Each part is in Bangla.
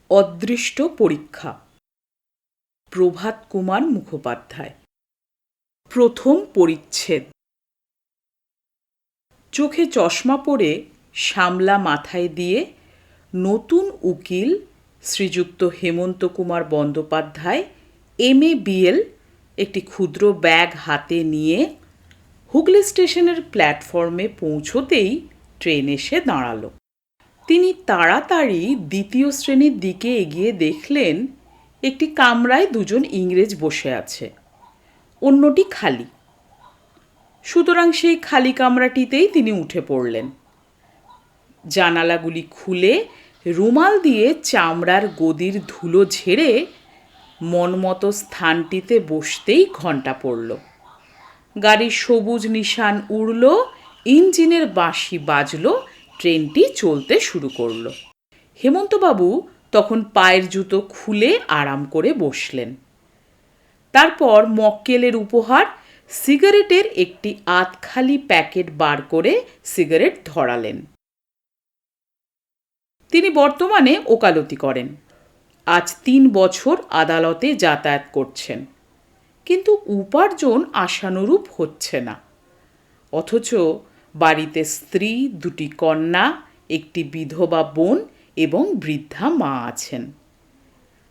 অদৃষ্ট পরীক্ষা। প্রভাত কুমার মুখোপাধ্যায়। প্রথম পরিচ্ছেদ। চোখে চশমা পরে সামলা মাথায় দিয়ে নতুন উকিল শ্রীযুক্ত হেমন্ত কুমার বন্দ্যোপাধ্যায় MA BL একটি ক্ষুদ্র ব্যাগ হাতে নিয়ে হুগলি স্টেশনের প্ল্যাটফর্মে পৌঁছতেই ট্রেন এসে দাঁড়ালো। তিনি তাড়াতাড়ি দ্বিতীয় শ্রেণীর দিকে এগিয়ে দেখলেন একটি কামরায় দুজন ইংরেজ বসে আছে, অন্যটি খালি। সুতরাং সেই খালি কামরাটিতেই তিনি উঠে পড়লেন। জানালাগুলি খুলে রুমাল দিয়ে চামড়ার গদির ধুলো ঝেড়ে মনমতো স্থানটিতে বসতেই ঘণ্টা পড়ল। গাড়ির সবুজ নিশান উড়ল, ইঞ্জিনের বাঁশি বাজল, ট্রেনটি চলতে শুরু করল। হেমন্তবাবু তখন পায়ের জুতো খুলে আরাম করে বসলেন। তারপর মক্কেলের উপহার সিগারেটের একটি আধখালি প্যাকেট বার করে সিগারেট ধরালেন। তিনি বর্তমানে ওকালতি করেন। আজ 3 বছর আদালতে যাতায়াত করছেন, কিন্তু উপার্জন আশানুরূপ হচ্ছে না। অথচ বাড়িতে স্ত্রী, 2টি কন্যা, একটি বিধবা বোন এবং বৃদ্ধা মা আছেন।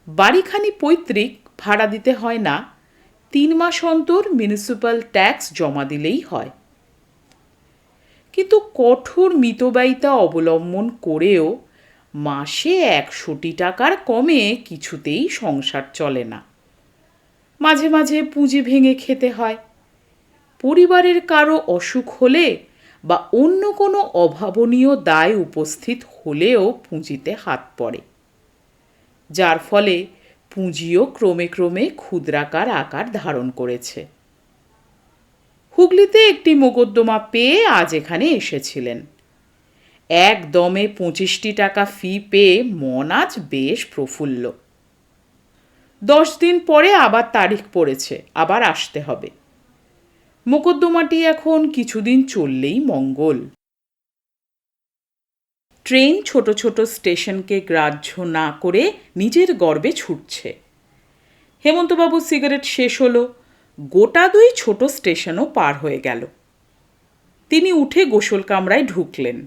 বাড়িখানি পৈতৃক, ভাড়া দিতে হয় না। 3 মাস অন্তর মিউনিসিপ্যাল ট্যাক্স জমা দিলেই হয়। কিন্তু কঠোর মিতব্যয়িতা অবলম্বন করেও মাসে 100 টাকার কমে কিছুতেই সংসার চলে না। মাঝে মাঝে পুঁজি ভেঙে খেতে হয়। পরিবারের কারো অসুখ হলে বা অন্য কোনো অভাবনীয় দায় উপস্থিত হলেও পুঁজিতে হাত পড়ে, যার ফলে পুঁজিও ক্রমে ক্রমে ক্ষুদ্রাকার আকার ধারণ করেছে। হুগলিতে একটি মোকদ্দমা পেয়ে আজ এখানে এসেছিলেন। একদমে 25টি টাকা ফি পেয়ে মন আজ বেশ প্রফুল্ল। 10 দিন পরে আবার তারিখ পড়েছে, আবার আসতে হবে। মোকদ্দমাটি এখন কিছুদিন চললেই মঙ্গল। ট্রেন ছোট ছোট স্টেশনকে গ্রাহ্য না করে নিজের গর্বে ছুটছে। হেমন্তবাবু সিগারেট শেষ হলো, গোটা 2 ছোট স্টেশনও পার হয়ে গেল। তিনি উঠে গোসল কামরায় ঢুকলেন।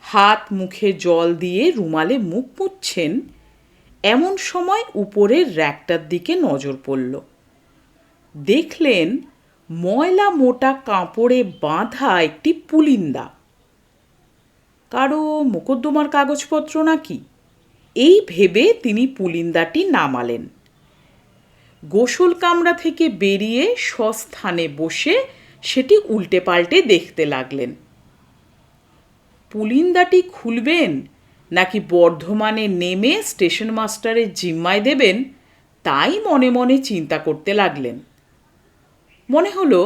হাত মুখে জল দিয়ে রুমালে মুখ মুছছেন, এমন সময় উপরের র্যাকটার দিকে নজর পড়ল। দেখলেন ময়লা মোটা কাপড়ে বাঁধা একটি পুলিন্দা। কারো মোকদ্দমার কাগজপত্র নাকি, এই ভেবে তিনি পুলিন্দাটি নামালেন। গোসল কামরা থেকে বেরিয়ে স্বস্থানে বসে সেটি উল্টে পাল্টে দেখতে লাগলেন। পুলিন্দাটি খুলবেন নাকি বর্ধমানে নেমে স্টেশন মাস্টারের জিম্মায় দেবেন, তাই মনে মনে চিন্তা করতে লাগলেন। মনে হলো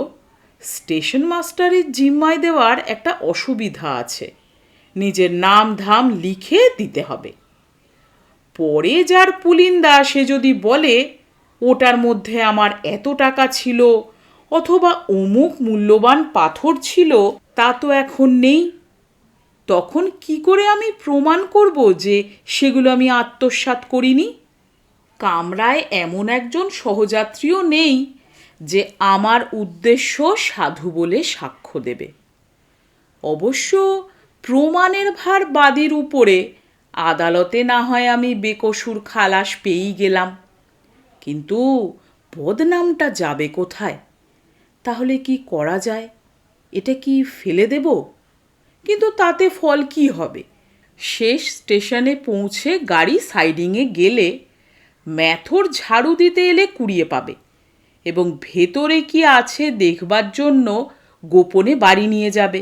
স্টেশন মাস্টারের জিম্মায় দেওয়ার একটা অসুবিধা আছে, নিজের নাম ধাম লিখে দিতে হবে। পরে যার পুলিন্দা সে যদি বলে ওটার মধ্যে আমার এত টাকা ছিল অথবা অমুক মূল্যবান পাথর ছিল, তা তো এখন নেই, তখন কি করে আমি প্রমাণ করব যে সেগুলো আমি আত্মসাৎ করিনি? কামরায় এমন একজন সহযাত্রীও নেই যে আমার উদ্দেশ্য সাধু বলে সাক্ষ্য দেবে। অবশ্য প্রমাণের ভার বাদীর উপরে, আদালতে না হয় আমি বেকসুর খালাস পেয়েই গেলাম, কিন্তু বদনামটা যাবে কোথায়? তাহলে কি করা যায়? এটা কি ফেলে দেব? কিন্তু তাতে ফল কি হবে? শেষ স্টেশনে পৌঁছে গাড়ি সাইডিংয়ে গেলে ম্যাথর ঝাড়ু দিতে এলে কুড়িয়ে পাবে এবং ভেতরে কি আছে দেখবার জন্য গোপনে বাড়ি নিয়ে যাবে।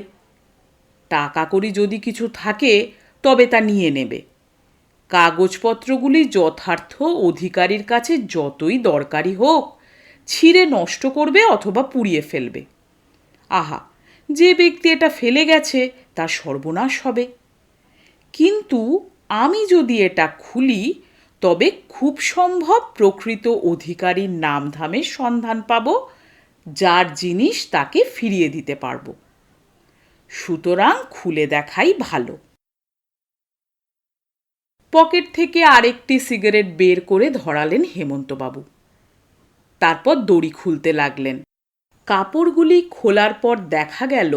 টাকা কড়ি যদি কিছু থাকে তবে তা নিয়ে নেবে। কাগজপত্রগুলি যথার্থ অধিকারীর কাছে যতই দরকারি হোক ছিঁড়ে নষ্ট করবে অথবা পুড়িয়ে ফেলবে। আহা, যে ব্যক্তি এটা ফেলে গেছে তার সর্বনাশ হবে। কিন্তু আমি যদি এটা খুলি তবে খুব সম্ভব প্রকৃত অধিকারীর নামধামের সন্ধান পাব, যার জিনিস তাকে ফিরিয়ে দিতে পারব। সুতরাং খুলে দেখাই ভালো। পকেট থেকে আরেকটি সিগারেট বের করে ধরালেন হেমন্তবাবু। তারপর দড়ি খুলতে লাগলেন। কাপড়গুলি খোলার পর দেখা গেল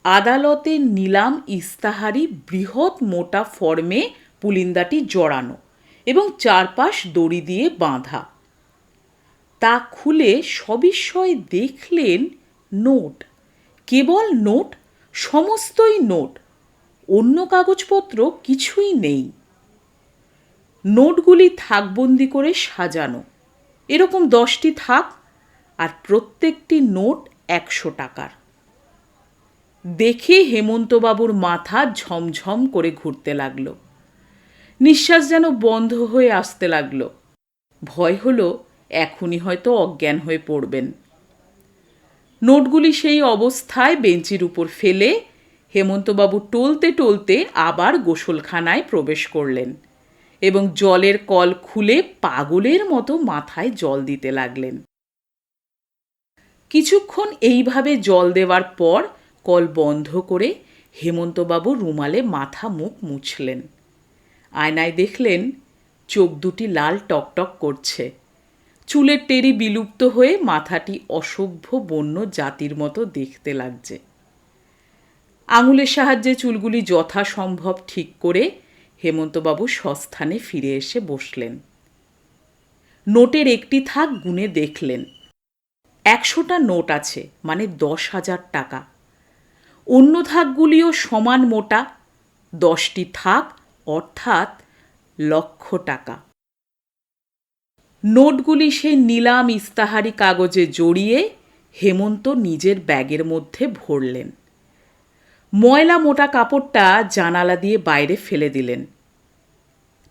আদালতের নিলাম ইস্তাহারি বৃহৎ মোটা ফর্মে পুলিন্দাটি জড়ানো এবং চারপাশ দড়ি দিয়ে বাঁধা। তা খুলে সবিস্ময়ে দেখলেন নোট, কেবল নোট, সমস্তই নোট, অন্য কাগজপত্র কিছুই নেই। নোটগুলি থাকবন্দি করে সাজানো, এরকম 10টি থাক, আর প্রত্যেকটি নোট 100 টাকার। দেখে হেমন্তবাবুর মাথা ঝমঝম করে ঘুরতে লাগলো। নিঃশ্বাস যেন বন্ধ হয়ে আসতে লাগলো। ভয় হলো এখনই হয়তো অজ্ঞান হয়ে পড়বেন। নোটগুলি সেই অবস্থায় বেঞ্চির উপর ফেলে হেমন্তবাবু টলতে টলতে আবার গোসলখানায় প্রবেশ করলেন এবং জলের কল খুলে পাগলের মতো মাথায় জল দিতে লাগলেন। কিছুক্ষণ এইভাবে জল দেওয়ার পর কল বন্ধ করে হেমন্তবাবু রুমালে মাথা মুখ মুছলেন। আয়নায় দেখলেন চোখ দুটি লাল টকটক করছে, চুলের টেরি বিলুপ্ত হয়ে মাথাটি অসভ্য বন্য জাতির মতো দেখতে লাগছে। আঙুলের সাহায্যে চুলগুলি যথাসম্ভব ঠিক করে হেমন্তবাবু স্বস্থানে ফিরে এসে বসলেন। নোটের একটি থাক গুনে দেখলেন 100টা নোট আছে, মানে 10,000 টাকা। অন্য থাকগুলিও সমান মোটা, 10টি থাক অর্থাৎ 1,00,000 টাকা। নোটগুলি সেই নিলাম ইস্তাহারি কাগজে জড়িয়ে হেমন্ত নিজের ব্যাগের মধ্যে ভরলেন। ময়লা মোটা কাপড়টা জানালা দিয়ে বাইরে ফেলে দিলেন।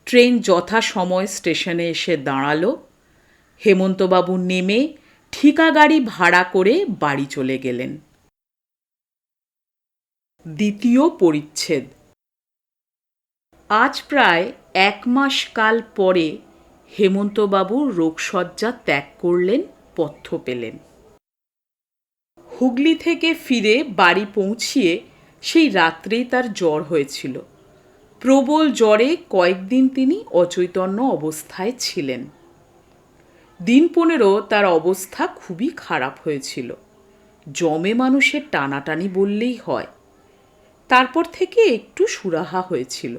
ট্রেন যথাসময় স্টেশনে এসে দাঁড়ালো। হেমন্তবাবু নেমে ঠিকা গাড়ি ভাড়া করে বাড়ি চলে গেলেন। দ্বিতীয় পরিচ্ছেদ। আজ প্রায় 1 মাস কাল পরে হেমন্তবাবু রোগশয্যা ত্যাগ করলেন, পথ্য পেলেন। হুগলি থেকে ফিরে বাড়ি পৌঁছিয়ে সেই রাত্রেই তার জ্বর হয়েছিল। প্রবল জ্বরে কয়েকদিন তিনি অচৈতন্য অবস্থায় ছিলেন। দিন 15 তার অবস্থা খুবই খারাপ হয়েছিল, জমে মানুষের টানাটানি বললেই হয়। তারপর থেকে একটু সুরাহা হয়েছিল।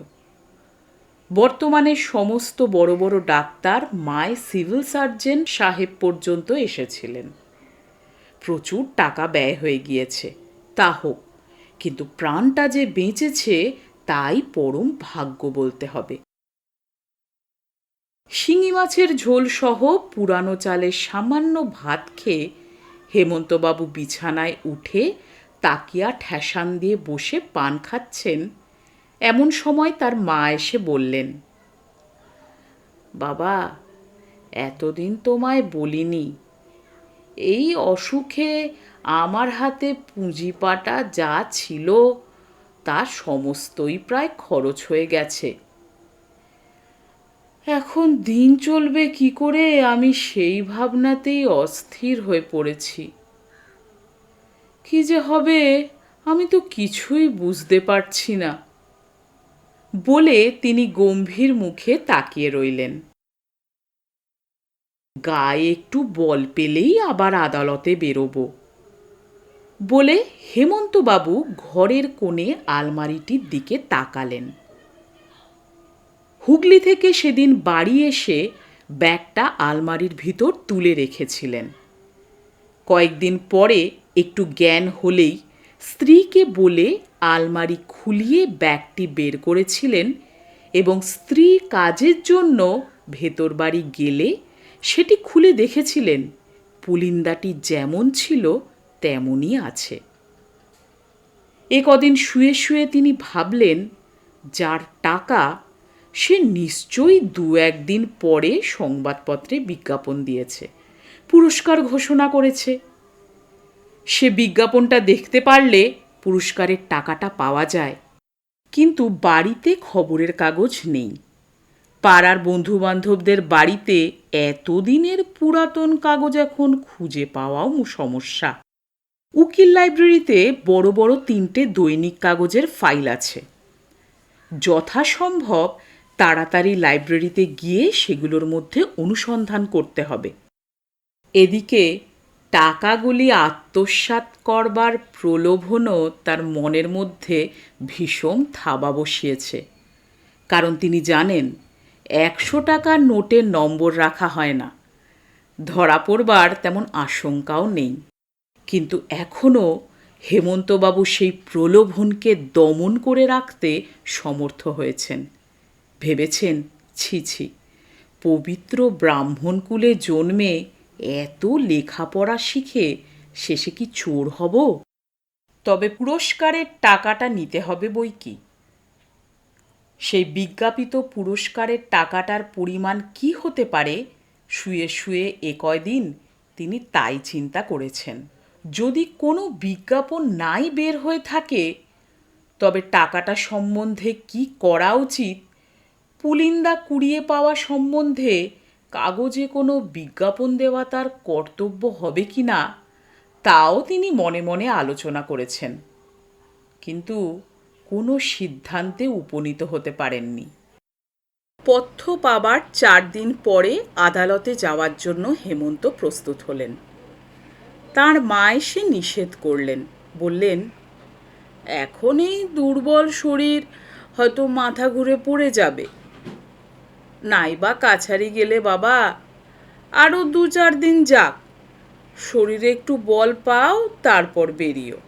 বর্তমানে সমস্ত বড় বড় ডাক্তার, মায় সিভিল সার্জন সাহেব পর্যন্ত এসেছিলেন। প্রচুর টাকা ব্যয় হয়ে গিয়েছে, তা হোক, কিন্তু প্রাণটা যে বেঁচেছে তাই পরম ভাগ্য বলতে হবে। শিঙি মাছের ঝোল সহ পুরানো চালের সামান্য ভাত খেয়ে হেমন্তবাবু বিছানায় উঠে তাকিয়া ঠ্যাসান দিয়ে বসে পান খাচ্ছেন। এমন সময় তার মা এসে বললেন, বাবা, এতদিন তোমায় বলিনি, এই অসুখে আমার হাতে পুঁজিপাটা যা ছিল তা সমস্তই প্রায় খরচ হয়ে গেছে। এখন দিন চলবে কি করে আমি সেই ভাবনাতেই অস্থির হয়ে পড়েছি। কি যে হবে আমি তো কিছুই বুঝতে পারছি না, বলে তিনি গম্ভীর মুখে তাকিয়ে রইলেন। গায়ে একটু বল পেলেই আবার আদালতে বেরোবো, বলে হেমন্তবাবু ঘরের কোণে আলমারিটির দিকে তাকালেন। হুগলি থেকে সেদিন বাড়ি এসে ব্যাগটা আলমারির ভিতর তুলে রেখেছিলেন। কয়েকদিন পরে একটু জ্ঞান হলেই স্ত্রীকে বলে আলমারি খুলিয়ে ব্যাগটি বের করেছিলেন এবং স্ত্রী কাজের জন্য ভেতর বাড়ি গেলে সেটি খুলে দেখেছিলেন পুলিন্দাটি যেমন ছিল তেমনই আছে। এ কদিন শুয়ে শুয়ে তিনি ভাবলেন, যার টাকা সে নিশ্চয়ই 2-1 দিন পরে সংবাদপত্রে বিজ্ঞাপন দিয়েছে, পুরস্কার ঘোষণা করেছে। সে বিজ্ঞাপনটা দেখতে পারলে পুরস্কারের টাকাটা পাওয়া যায়। কিন্তু বাড়িতে খবরের কাগজ নেই। পাড়ার বন্ধুবান্ধবদের বাড়িতে এতদিনের পুরাতন কাগজ এখন খুঁজে পাওয়াও সমস্যা। উকিল লাইব্রেরিতে বড় বড় 3টে দৈনিক কাগজের ফাইল আছে। যথাসম্ভব তাড়াতাড়ি লাইব্রেরিতে গিয়ে সেগুলোর মধ্যে অনুসন্ধান করতে হবে। এদিকে টাকাগুলি আত্মসাৎ করবার প্রলোভনও তার মনের মধ্যে ভীষণ থাবা বসিয়েছে। কারণ তিনি জানেন 100 টাকার নোটের নম্বর রাখা হয় না, ধরা পড়বার তেমন আশঙ্কাও নেই। কিন্তু এখনও হেমন্তবাবু সেই প্রলোভনকে দমন করে রাখতে সমর্থ হয়েছেন। ভেবেছেন, ছি ছি, পবিত্র ব্রাহ্মণকুলে জন্মে এত লেখাপড়া শিখে শেষে কি চোর হব? তবে পুরস্কারের টাকাটা নিতে হবে বই কি। সেই বিজ্ঞাপিত পুরস্কারের টাকাটার পরিমাণ কি হতে পারে, শুয়ে শুয়ে এ কয়দিন তিনি তাই চিন্তা করেছেন। যদি কোনো বিজ্ঞাপন নাই বের হয়ে থাকে, তবে টাকাটা সম্বন্ধে কি করা উচিত, পুলিন্দা কুড়িয়ে পাওয়া সম্বন্ধে কাগজে কোনো বিজ্ঞাপন দেওয়া তার কর্তব্য হবে কি না, তাও তিনি মনে মনে আলোচনা করেছেন, কিন্তু কোনো সিদ্ধান্তে উপনীত হতে পারেননি। পথ্য পাবার 4 দিন পরে আদালতে যাওয়ার জন্য হেমন্ত প্রস্তুত হলেন। তাঁর মা এসে নিষেধ করলেন, বললেন, এখন এই দুর্বল শরীর, হয়তো মাথা ঘুরে পড়ে যাবে। নাইবা কাছারি গেলে বাবা, আরও 2-4 দিন যাক, শরীরে একটু বল পাও, তারপর বেরিও।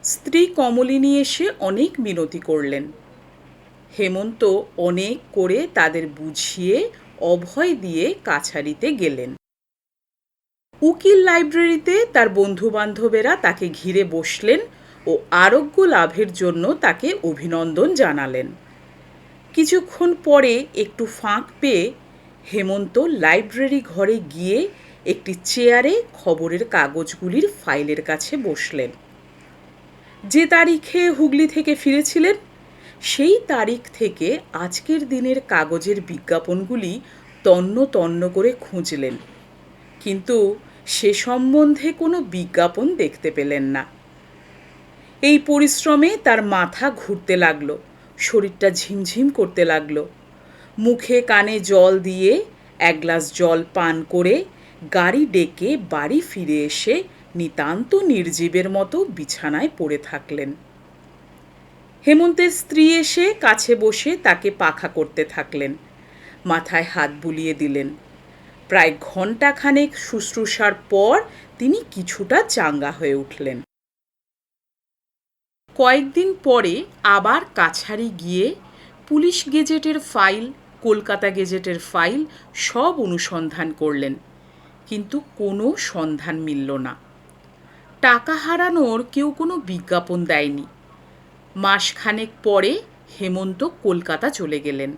স্ত্রী কমলিনী এসে অনেক মিনতি করলেন। হেমন্ত অনেক করে তাদের বুঝিয়ে অভয় দিয়ে কাছারিতে গেলেন। উকিল লাইব্রেরিতে তার বন্ধুবান্ধবেরা তাকে ঘিরে বসলেন ও আরোগ্য লাভের জন্য তাকে অভিনন্দন জানালেন। কিছুক্ষণ পরে একটু ফাঁক পেয়ে হেমন্ত লাইব্রেরি ঘরে গিয়ে একটি চেয়ারে খবরের কাগজগুলির ফাইলের কাছে বসলেন। যে তারিখে হুগলি থেকে ফিরেছিলেন, সেই তারিখ থেকে আজকের দিনের কাগজের বিজ্ঞাপনগুলি তন্ন তন্ন করে খুঁজলেন, কিন্তু সে সম্বন্ধে কোনো বিজ্ঞাপন দেখতে পেলেন না। এই পরিশ্রমে তার মাথা ঘুরতে লাগলো, শরীরটা ঝিমঝিম করতে লাগলো। মুখে কানে জল দিয়ে 1 গ্লাস জল পান করে গাড়ি ডেকে বাড়ি ফিরে এসে নিতান্ত নির্জীবের মতো বিছানায় পড়ে থাকলেন। হেমন্তের স্ত্রী এসে কাছে বসে তাকে পাখা করতে থাকলেন, মাথায় হাত বুলিয়ে দিলেন। প্রায় ঘণ্টাখানেক শুশ্রূষার পর তিনি কিছুটা চাঙ্গা হয়ে উঠলেন। কয়েকদিন পরে আবার কাছারি গিয়ে পুলিশ গেজেটের ফাইল, কলকাতা গেজেটের ফাইল সব অনুসন্ধান করলেন, কিন্তু কোনো সন্ধান মিলল না। টাকা হারানোর কেউ কোনো বিজ্ঞাপন দেয়নি। মাসখানেক পরে হেমন্ত কলকাতা চলে গেলেন।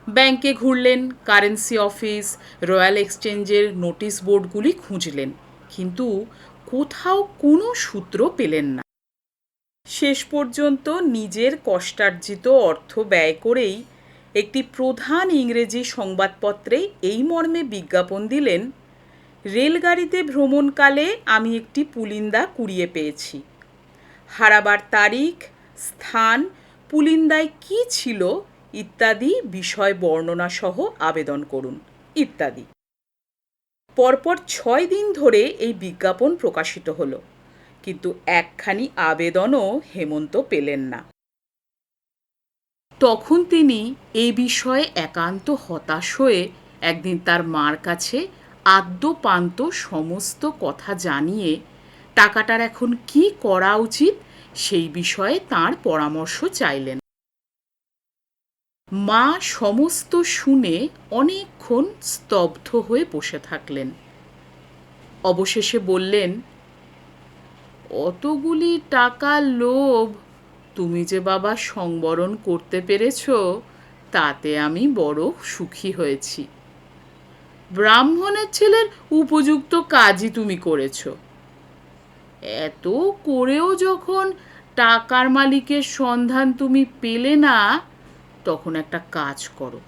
ব্যাংকে ঘুরলেন, কারেন্সি অফিস, রয়্যাল এক্সচেঞ্জের নোটিশ বোর্ডগুলি খুঁজলেন, কিন্তু কোথাও কোনো সূত্র পেলেন না। শেষ পর্যন্ত নিজের কষ্টার্জিত অর্থ ব্যয় করেই একটি প্রধান ইংরেজি সংবাদপত্রে এই মর্মে বিজ্ঞাপন দিলেন, রেলগাড়িতে ভ্রমণকালে আমি একটি পুলিন্দা কুড়িয়ে পেয়েছি। হারাবার তারিখ, স্থান, পুলিন্দায় কী ছিল ইত্যাদি বিষয় বর্ণনা সহ আবেদন করুন ইত্যাদি। পরপর 6 দিন ধরে এই বিজ্ঞাপন প্রকাশিত হলো, কিন্তু একখানি আবেদনও হেমন্ত পেলেন না। তখন তিনি এই বিষয়ে একান্ত হতাশ হয়ে একদিন তার মার কাছে আদ্যোপান্ত সমস্ত কথা জানিয়ে টাকাটার এখন কি করা উচিত সেই বিষয়ে তাঁর পরামর্শ চাইলেন। মা সমস্ত শুনে অনেকক্ষণ স্তব্ধ হয়ে বসে থাকলেন। অবশেষে বললেন, অতগুলি টাকার লোভ তুমি যে বাবা সংবরণ করতে পেরেছ, তাতে আমি বড় সুখী হয়েছি। ব্রাহ্মণের ছেলের উপযুক্ত কাজই তুমি করেছ। এত করেও যখন টাকার মালিকের সন্ধান তুমি পেলে না, তখন একটা কাজ করো,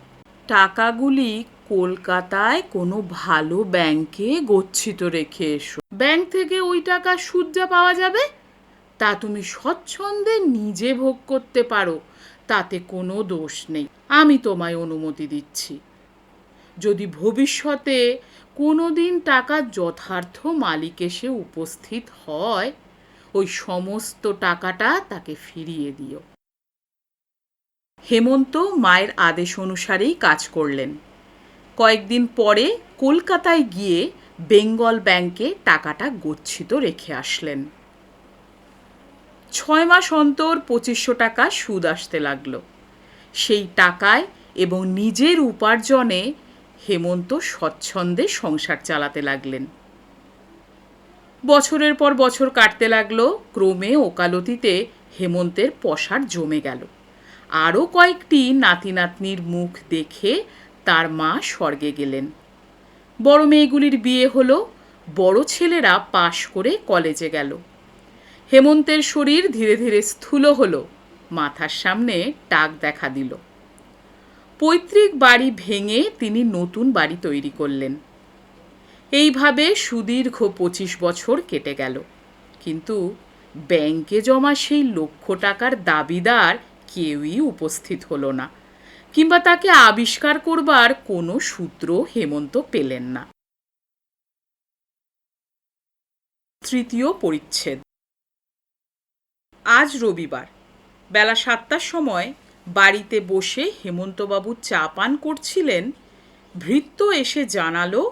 টাকাগুলি কলকাতায় কোনো ভালো ব্যাংকে গচ্ছিত রেখে এসো। ব্যাংক থেকে ওই টাকা সুদ যা পাওয়া যাবে, তা তুমি স্বচ্ছন্দে নিজে ভোগ করতে পারো, তাতে কোনো দোষ নেই, আমি তোমায় অনুমতি দিচ্ছি। যদি ভবিষ্যতে কোনো দিন টাকার যথার্থ মালিক এসে উপস্থিত হয়, ওই সমস্ত টাকাটা তাকে ফিরিয়ে দিও। হেমন্ত মায়ের আদেশ অনুসারেই কাজ করলেন। কয়েকদিন পরে কলকাতায় গিয়ে বেঙ্গল ব্যাংকে টাকাটা গচ্ছিত রেখে আসলেন। 6 মাস অন্তর 2500 টাকা সুদ আসতে লাগলো। সেই টাকায় এবং নিজের উপার্জনে হেমন্ত স্বচ্ছন্দে সংসার চালাতে লাগলেন। বছরের পর বছর কাটতে লাগলো। ক্রমে ওকালতিতে হেমন্তের পসার জমে গেল। আরও কয়েকটি নাতি নাতনির মুখ দেখে তার মা স্বর্গে গেলেন। বড় মেয়েগুলির বিয়ে হলো, বড় ছেলেরা পাশ করে কলেজে গেল। হেমন্তের শরীর ধীরে ধীরে স্থূল হলো, মাথার সামনে টাক দেখা দিল। পৈতৃক বাড়ি ভেঙে তিনি নতুন বাড়ি তৈরি করলেন। এইভাবে সুদীর্ঘ 25 বছর কেটে গেল। কিন্তু ব্যাংকে জমা সেই লক্ষ টাকার দাবিদার কেউই উপস্থিত হলো না, কিংবা তাকে আবিষ্কার করবার কোনো সূত্র হেমন্ত পেলেন না। তৃতীয় পরিচ্ছেদ। আজ রবিবার বেলা 7টার সময় বাড়িতে বসে হেমন্তবাবু চা পান করছিলেন। ভৃত্য এসে জানালো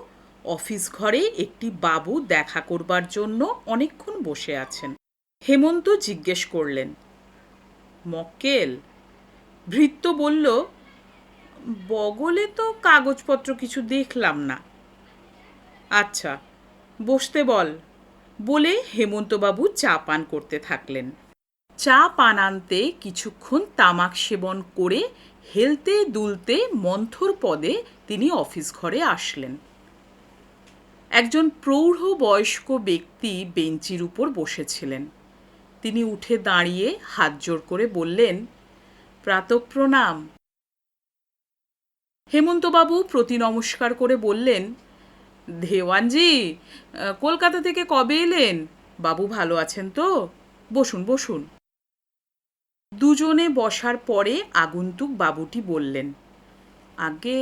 অফিস ঘরে একটি বাবু দেখা করবার জন্য অনেকক্ষণ বসে আছেন। হেমন্ত জিজ্ঞেস করলেন, মক্কেল? ভৃত্য বলল, বগলে তো কাগজপত্র কিছু দেখলাম না। আচ্ছা, বসতে বল, বলে হেমন্তবাবু চা পান করতে থাকলেন। চা পান আনতে কিছুক্ষণ তামাক সেবন করে হেলতে দুলতে মন্থর পদে তিনি অফিস ঘরে আসলেন। একজন প্রৌঢ় বয়স্ক ব্যক্তি বেঞ্চির উপর বসেছিলেন। তিনি উঠে দাঁড়িয়ে হাত জোড় করে বললেন, প্রাতঃপ্রণাম। হেমন্তবাবু প্রতি নমস্কার করে বললেন, দেওয়ানজি, কলকাতা থেকে কবে এলেন? বাবু ভালো আছেন তো? বসুন বসুন। দুজনে বসার পরে আগন্তুক বাবুটি বললেন, আগে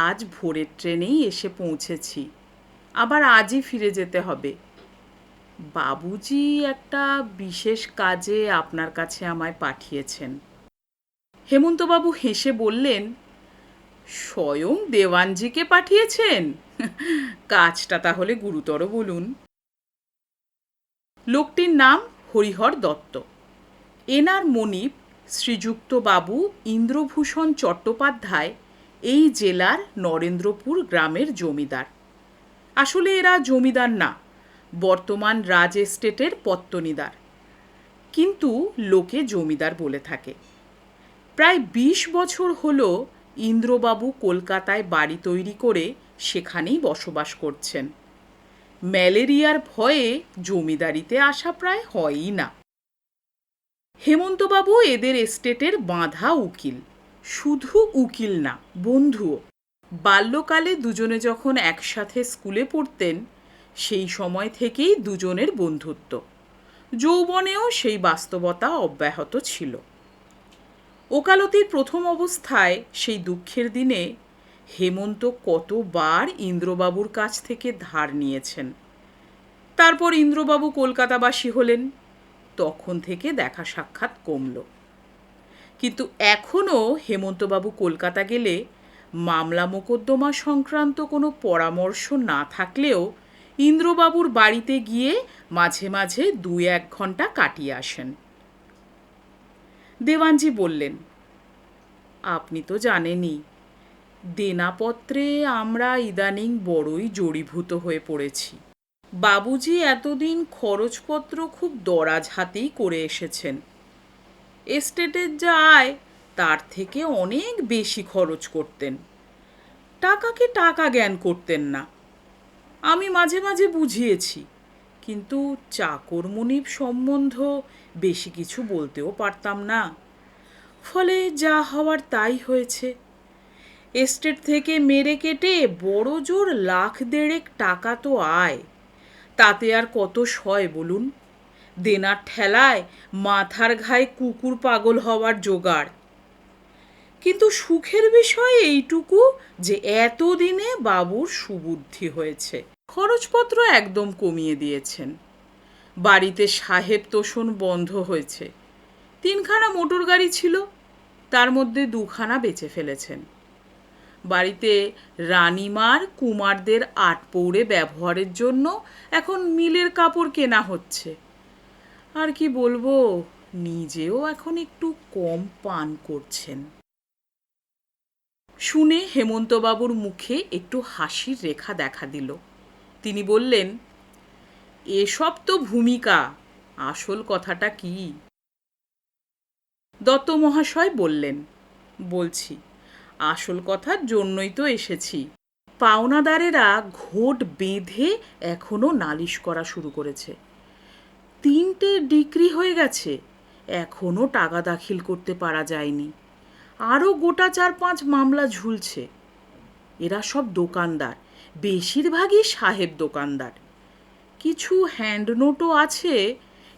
আজ ভোরের ট্রেনেই এসে পৌঁছেছি, আবার আজই ফিরে যেতে হবে। বাবুজি একটা বিশেষ কাজে আপনার কাছে আমায় পাঠিয়েছেন। হেমন্তবাবু হেসে বললেন, স্বয়ং দেওয়ানজিকে পাঠিয়েছেন? কাজটা তাহলে গুরুতর বলুন। লোকটির নাম হরিহর দত্ত। এনার মনিব শ্রীযুক্ত বাবু ইন্দ্রভূষণ চট্টোপাধ্যায় এই জেলার নরেন্দ্রপুর গ্রামের জমিদার। আসলে এরা জমিদার না, বর্তমান রাজ এস্টেটের পত্তনিদার, কিন্তু লোকে জমিদার বলে থাকে। প্রায় 20 বছর হলো ইন্দ্রবাবু কলকাতায় বাড়ি তৈরি করে সেখানেই বসবাস করছেন। ম্যালেরিয়ার ভয়ে জমিদারিতে আসা প্রায় হয়ই না। হেমন্তবাবু এদের এস্টেটের বাঁধা উকিল, শুধু উকিল না, বন্ধুও। বাল্যকালে দুজনে যখন একসাথে স্কুলে পড়তেন, সেই সময় থেকেই দুজনের বন্ধুত্ব। যৌবনেও সেই বাস্তবতা অব্যাহত ছিল। ওকালতির প্রথম অবস্থায় সেই দুঃখের দিনে হেমন্ত কতবার ইন্দ্রবাবুর কাছ থেকে ধার নিয়েছেন। তারপর ইন্দ্রবাবু কলকাতাবাসী হলেন, তখন থেকে দেখা সাক্ষাৎ কমল। কিন্তু এখনও হেমন্তবাবু কলকাতা গেলে মামলা মোকদ্দমা সংক্রান্ত কোনো পরামর্শ না থাকলেও ইন্দ্রবাবুর বাড়িতে গিয়ে মাঝে মাঝে 2-1 ঘন্টা কাটিয়ে আসেন। দেওয়ানজি বললেন, আপনি তো জানেনই, দেনাপত্রে আমরা ইদানিং বড়ই জড়ীভূত হয়ে পড়েছি। বাবুজি এতদিন খরচপত্র খুব দরাজ হাতেই করে এসেছেন। এস্টেটের যা আয় তার থেকে অনেক বেশি খরচ করতেন, টাকাকে টাকা জ্ঞান করতেন না। আমি মাঝে মাঝে বুঝিয়েছি, কিন্তু চাকর মনিব সম্বন্ধ বেশি কিছু বলতেও পারতাম না। ফলে যা হওয়ার তাই হয়েছে। এস্টেট থেকে মেরে কেটে বড় জোর 1,50,000 টাকা তো আয়, তাতে আর কত সয় বলুন? দেনার ঠেলায় মাথার ঘায়ে কুকুর পাগল হওয়ার জোগাড়। কিন্তু সুখের বিষয় এইটুকু যে এতদিনে বাবুর সুবুদ্ধি হয়েছে, খরচপত্র একদম কমিয়ে দিয়েছেন। বাড়িতে সাহেব তোষণ বন্ধ হয়েছে। 3খানা মোটর গাড়ি ছিল, তার মধ্যে 2খানা বেচে ফেলেছেন। বাড়িতে রানীমার কুমারদের আটপৌরে ব্যবহারের জন্য এখন মিলের কাপড় কেনা হচ্ছে। আর কি বলবো, নিজেও এখন একটু কম পান করছেন। শুনে হেমন্তবাবুর মুখে একটু হাসির রেখা দেখা দিল। তিনি বললেন, এসব তো ভূমিকা, আসল কথাটা কি? দত্ত মহাশয় বললেন, বলছি, আসল কথার জন্যই তো এসেছি। পাওনাদারেরা ঘোট বেঁধে এখনো নালিশ করা শুরু করেছে। 3টে ডিক্রি হয়ে গেছে, এখনো টাকা দাখিল করতে পারা যায়নি। আরও গোটা 4-5 মামলা ঝুলছে। এরা সব দোকানদার, বেশিরভাগই সাহেব দোকানদার। কিছু হ্যান্ড নোটও আছে,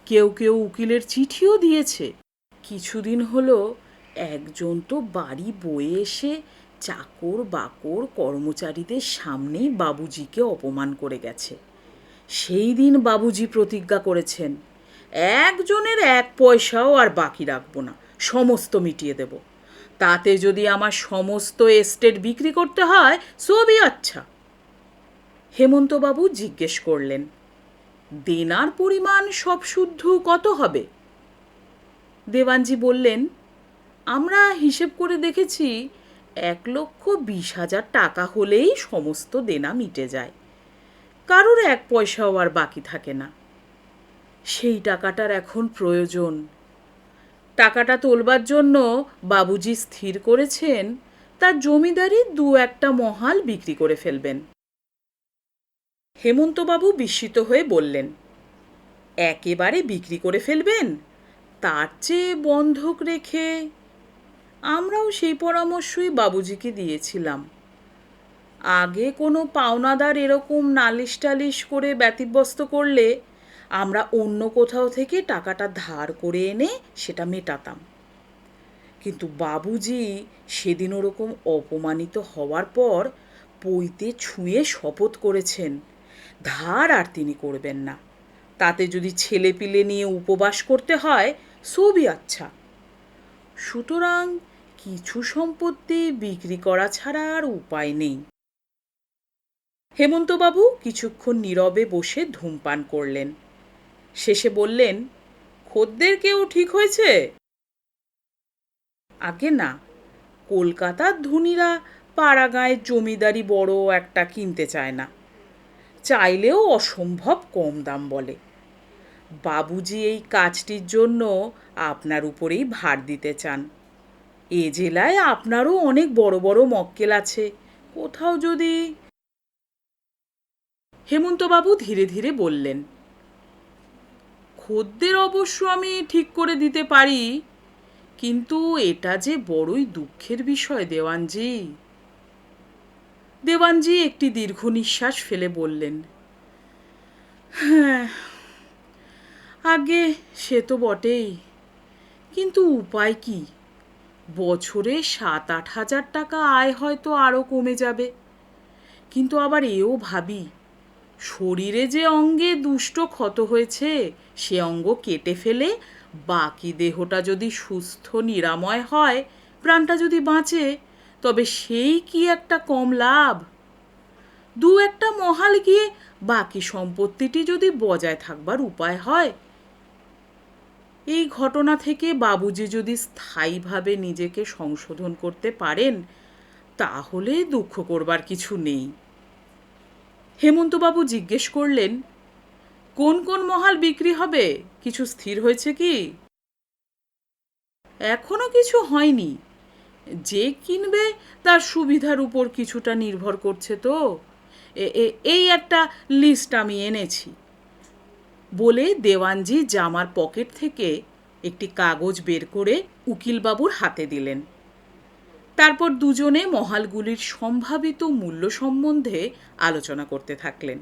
কেউ কেউ উকিলের চিঠিও দিয়েছে। কিছুদিন হলো একজন তো বাড়ি বয়ে এসে চাকর বাকর কর্মচারীদের সামনেই বাবুজিকে অপমান করে গেছে। সেই দিন বাবুজি প্রতিজ্ঞা করেছেন, একজনের 1 পয়সাও আর বাকি রাখবো না, সমস্ত মিটিয়ে দেব। তাতে যদি আমার সমস্ত এস্টেট বিক্রি করতে হয়, সবই আচ্ছা। হেমন্তবাবু জিজ্ঞেস করলেন, দেনার পরিমাণ সব শুদ্ধ কত হবে? দেওয়ানজি বললেন, আমরা হিসেব করে দেখেছি 1,20,000 টাকা হলেই সমস্ত দেনা মিটে যায়। কারোর 1 পয়সাও আর বাকি থাকে না। সেই টাকাটার এখন প্রয়োজন। টাকাটা তোলবার জন্য বাবুজি স্থির করেছেন তার জমিদারি 2-1টা মহাল বিক্রি করে ফেলবেন। হেমন্তবাবু বিস্মিত হয়ে বললেন, একেবারে বিক্রি করে ফেলবেন? তার চেয়ে বন্ধক রেখে। আমরাও সেই পরামর্শই বাবুজিকে দিয়েছিলাম। আগে কোনো পাওনাদার এরকম নালিশ টালিশ করে ব্যতিব্যস্ত করলে আমরা অন্য কোথাও থেকে টাকাটা ধার করে এনে সেটা মেটাতাম। কিন্তু বাবুজি সেদিন ওরকম অপমানিত হওয়ার পর পইতে ছুঁয়ে শপথ করেছেন, ধার আর তিনি করবেন না। তাতে যদি ছেলেপিলে নিয়ে উপবাস করতে হয়, সবই আচ্ছা। সুতরাং কিছু সম্পত্তি বিক্রি করা ছাড়া আর উপায় নেই। হেমন্তবাবু কিছুক্ষণ নীরবে বসে ধূমপান করলেন। শেষে বললেন, খদ্দের কেউ ঠিক হয়েছে? আগে না, কলকাতার ধনীরা পাড়াগাঁয়ের জমিদারি বড় একটা কিনতে চায় না। চাইলেও অসম্ভব কম দাম বলে। বাবুজি এই কাজটির জন্য আপনার উপরেই ভার দিতে চান। এ জেলায় আপনারও অনেক বড় বড় মক্কেল আছে, কোথাও যদি। হেমন্তবাবু ধীরে ধীরে বললেন, খদ্দের অবশ্য আমি ঠিক করে দিতে পারি, কিন্তু এটা যে বড়ই দুঃখের বিষয় দেওয়ানজি। দেওয়ানজি একটি দীর্ঘ নিঃশ্বাস ফেলে বললেন, হ্যাঁ, আগে সে তো বটেই, কিন্তু উপায় কি? বছরে 7-8 হাজার টাকা আয় হয়তো আরও কমে যাবে। কিন্তু আবার এও ভাবি, শরীরে যে অঙ্গে দুষ্ট ক্ষত হয়েছে সে অঙ্গ কেটে ফেলে বাকি দেহটা যদি সুস্থ নিরাময় হয়, প্রাণটা যদি বাঁচে, তবে সেই কি একটা কম লাভ? 2-1টা মহাল গিয়ে বাকি সম্পত্তিটি যদি বজায় থাকবার উপায় হয়। এই ঘটনা থেকে বাবুজি যদি স্থায়ীভাবে নিজেকে সংশোধন করতে পারেন, তাহলে দুঃখ করবার কিছু নেই। হেমন্তবাবু জিজ্ঞেস করলেন, কোন কোন মহাল বিক্রি হবে, কিছু স্থির হয়েছে কি? এখনো কিছু হয়নি। যে কিনবে তার সুবিধার উপর কিছুটা নির্ভর করছে তো। এই একটা লিস্ট আমি এনেছি বলে দেওয়ানজি জামার পকেট থেকে একটি কাগজ বের করে উকিলবাবুর হাতে দিলেন। তারপর দুজনে মহালগুলির সম্ভাবিত মূল্য সম্বন্ধে আলোচনা করতে থাকলেন।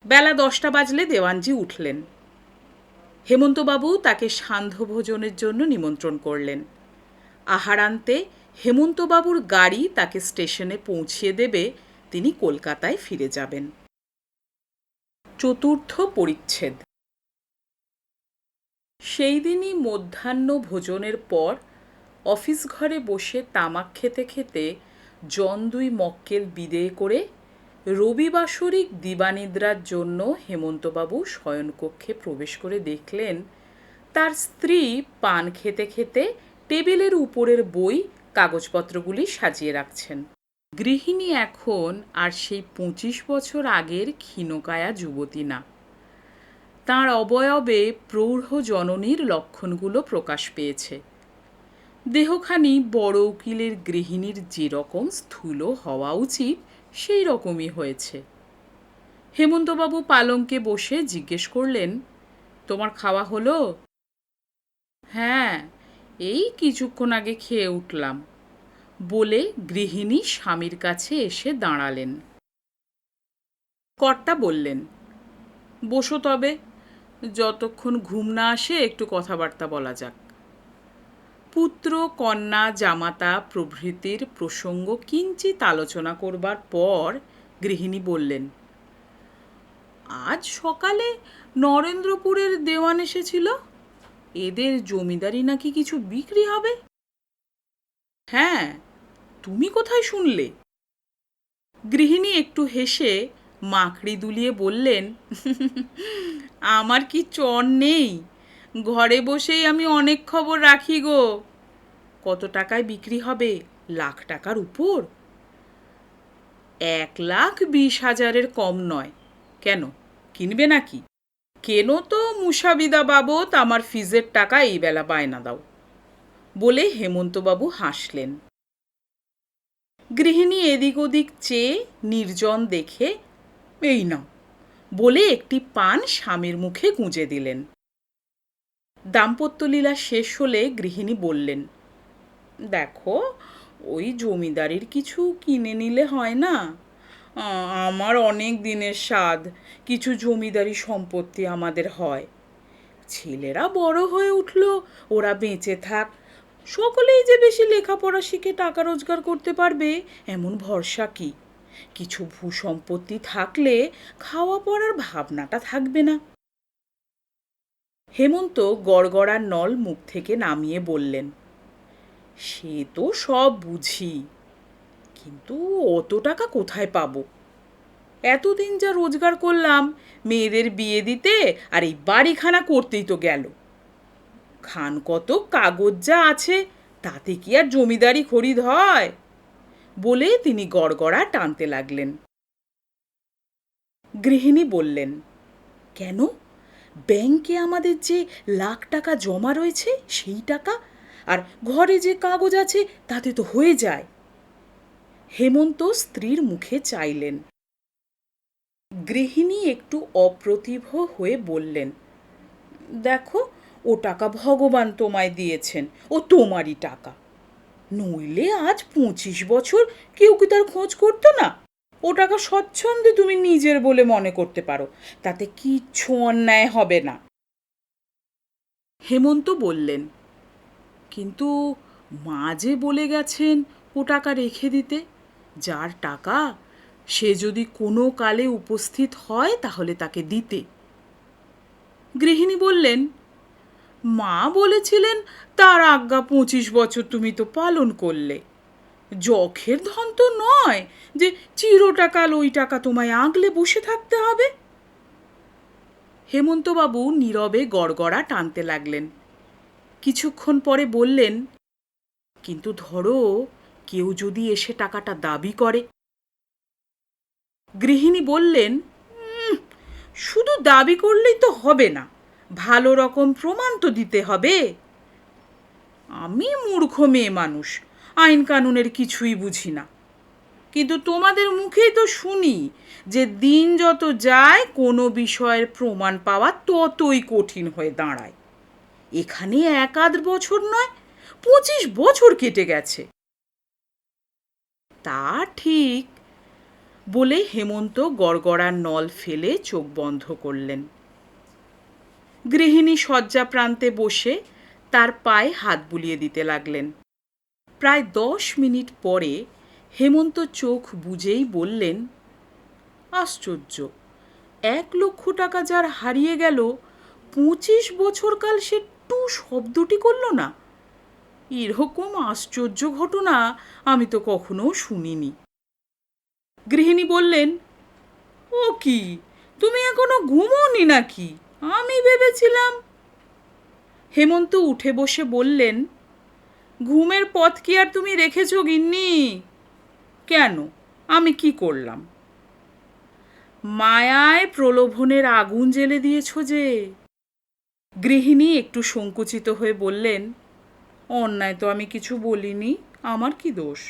বেলা 10টা বাজলে দেওয়ানজি উঠলেন। হেমন্তবাবু তাকে সান্ধ্য ভোজনের জন্য নিমন্ত্রণ করলেন। আহারান্তে হেমন্তবাবুর গাড়ি তাকে স্টেশনে পৌঁছিয়ে দেবে, তিনি কলকাতায় ফিরে যাবেন। চতুর্থ পরিচ্ছেদ। সেই দিনই মধ্যাহ্ন ভোজনের পর অফিস ঘরে বসে তামাক খেতে খেতে জন দুই মক্কেল বিদেয় করে রবিবাসরিক দিবানিদ্রার জন্য হেমন্তবাবু শয়নকক্ষে প্রবেশ করে দেখলেন তার স্ত্রী পান খেতে খেতে টেবিলের উপরের বই কাগজপত্রগুলি সাজিয়ে রাখছেন। গৃহিণী এখন আর সেই 25 বছর আগের ক্ষীণকায়া যুবতী না। তাঁর অবয়বে প্রৌঢ় জননীর লক্ষণগুলো প্রকাশ পেয়েছে। দেহখানি বড় উকিলের গৃহিণীর যেরকম স্থূল হওয়া উচিত সেই রকমই হয়েছে। হেমন্তবাবু পালঙ্কে বসে জিজ্ঞেস করলেন, তোমার খাওয়া হলো? হ্যাঁ, এই কিছুক্ষণ আগে খেয়ে উঠলাম, বলে গৃহিণী স্বামীর কাছে এসে দাঁড়ালেন। কর্তা বললেন, বসো তবে, যতক্ষণ ঘুম না আসে একটু কথাবার্তা বলা যাক। পুত্র কন্যা জামাতা প্রভৃতির প্রসঙ্গ কিঞ্চিত আলোচনা করবার পর গৃহিণী বললেন, আজ সকালে নরেন্দ্রপুরের দেওয়ান এসেছিল, এদের জমিদারি নাকি কিছু বিক্রি হবে। হ্যাঁ, তুমি কোথায় শুনলে? গৃহিণী একটু হেসে মাকড়ি দুলিয়ে বললেন, আমার কি চর নেই, ঘরে বসেই আমি অনেক খবর রাখি গো। কত টাকায় বিক্রি হবে? লাখ টাকার উপর? 1,20,000 কম নয়। কেন, কিনবে নাকি? কেন তো মুসাবিদা বাবদ আমার ফিজের টাকা এই বেলা বায়না দাও, বলে হেমন্তবাবু হাসলেন। গৃহিণী এদিক ওদিক চেয়ে নির্জন দেখে, এই না, বলে একটি পান স্বামীর মুখে গুঁজে দিলেন। দাম্পত্যলীলা শেষ হলে গৃহিণী বললেন, দেখো, ওই জমিদারির কিছু কিনে নিলে হয় না? আমার অনেক দিনের স্বাদ কিছু জমিদারি সম্পত্তি আমাদের হয়। ছেলেরা বড় হয়ে উঠল, ওরা বেঁচে থাক, সকলেই যে বেশি লেখাপড়া শিখে টাকা রোজগার করতে পারবে এমন ভরসা কি? কিছু ভূসম্পত্তি থাকলে খাওয়া পড়ার ভাবনাটা থাকবে না। হেমন্ত গড়গড়ার নল মুখ থেকে নামিয়ে বললেন, সে তো সব বুঝি, কিন্তু অত টাকা কোথায় পাবো? এতদিন যা রোজগার করলাম মেয়েদের বিয়ে দিতে আর এই বাড়িখানা করতেই তো গেল। খান কত কাগজ যা আছে তাতে কি আর জমিদারি খরিদ হয়? বলে তিনি গড়গড়া টানতে লাগলেন। গৃহিণী বললেন, কেন, ব্যাংকে আমাদের যে লাখ টাকা জমা রয়েছে সেই টাকা, আর ঘরে যে কাগজ আছে তাতে তো হয়ে যায়। হেমন্ত স্ত্রীর মুখে চাইলেন। গৃহিণী একটু অপ্রতিভ হয়ে বললেন, দেখো, ও টাকা ভগবান তোমায় দিয়েছেন, ও তোমারই টাকা, নইলে আজ 25 বছর কেউ কি তার খোঁজ করতো না? ও টাকা স্বচ্ছন্দে তুমি নিজের বলে মনে করতে পারো, তাতে কিচ্ছু অন্যায় হবে না। হেমন্ত বললেন, কিন্তু মা যে বলে গেছেন ও টাকা রেখে দিতে, যার টাকা সে যদি কোনো কালে উপস্থিত হয় তাহলে তাকে দিতে। গৃহিণী বললেন, মা বলেছিলেন তার আজ্ঞা 25 বছর তুমি তো পালন করলে, যখের ধন তো নয় যে চিরটাকাল ওই টাকা তোমায় আগলে বসে থাকতে হবে। হেমন্তবাবু নীরবে গড়গড়া টানতে লাগলেন। কিছুক্ষণ পরে বললেন, কিন্তু ধরো কেউ যদি এসে টাকাটা দাবি করে? গৃহিণী বললেন, শুধু দাবি করলেই তো হবে না, ভালো রকম প্রমাণ তো দিতে হবে। আমি মূর্খ মেয়ে মানুষ, আইন কানুনের কিছুই বুঝি না, কিন্তু তোমাদের মুখেই তো শুনি যে দিন যত যায় কোনো বিষয়ের প্রমাণ পাওয়া ততই কঠিন হয়ে দাঁড়ায়। এখানে 1-8 বছর নয়, 25 বছর কেটে গেছে। তা ঠিক, বলে হেমন্ত গড়গড়ার নল ফেলে চোখ বন্ধ করলেন। গৃহিণী শয্যা প্রান্তে বসে তার পায়ে হাত বুলিয়ে দিতে লাগলেন। প্রায় 10 মিনিট পরে হেমন্ত চোখ বুজেই বললেন, আশ্চর্য, 1,00,000 টাকা যার হারিয়ে গেল, 25 বছর কাল সে টু শব্দটি করল না। এরকম আশ্চর্য ঘটনা আমি তো কখনো শুনিনি। গৃহিণী বললেন, ও কি, তুমি এখনো ঘুমোওনি নাকি? আমি ভেবেছিলাম। হেমন্ত উঠে বসে বললেন, ঘুমের পথ কি আর তুমি রেখেছ গিন্নি? কেন, আমি কি করলাম? মায়ায় প্রলোভনের আগুন জ্বেলে দিয়েছ যে। গৃহিণী একটু সংকুচিত হয়ে বললেন, অন্যায় তো আমি কিছু বলিনি, আমার কি দোষ?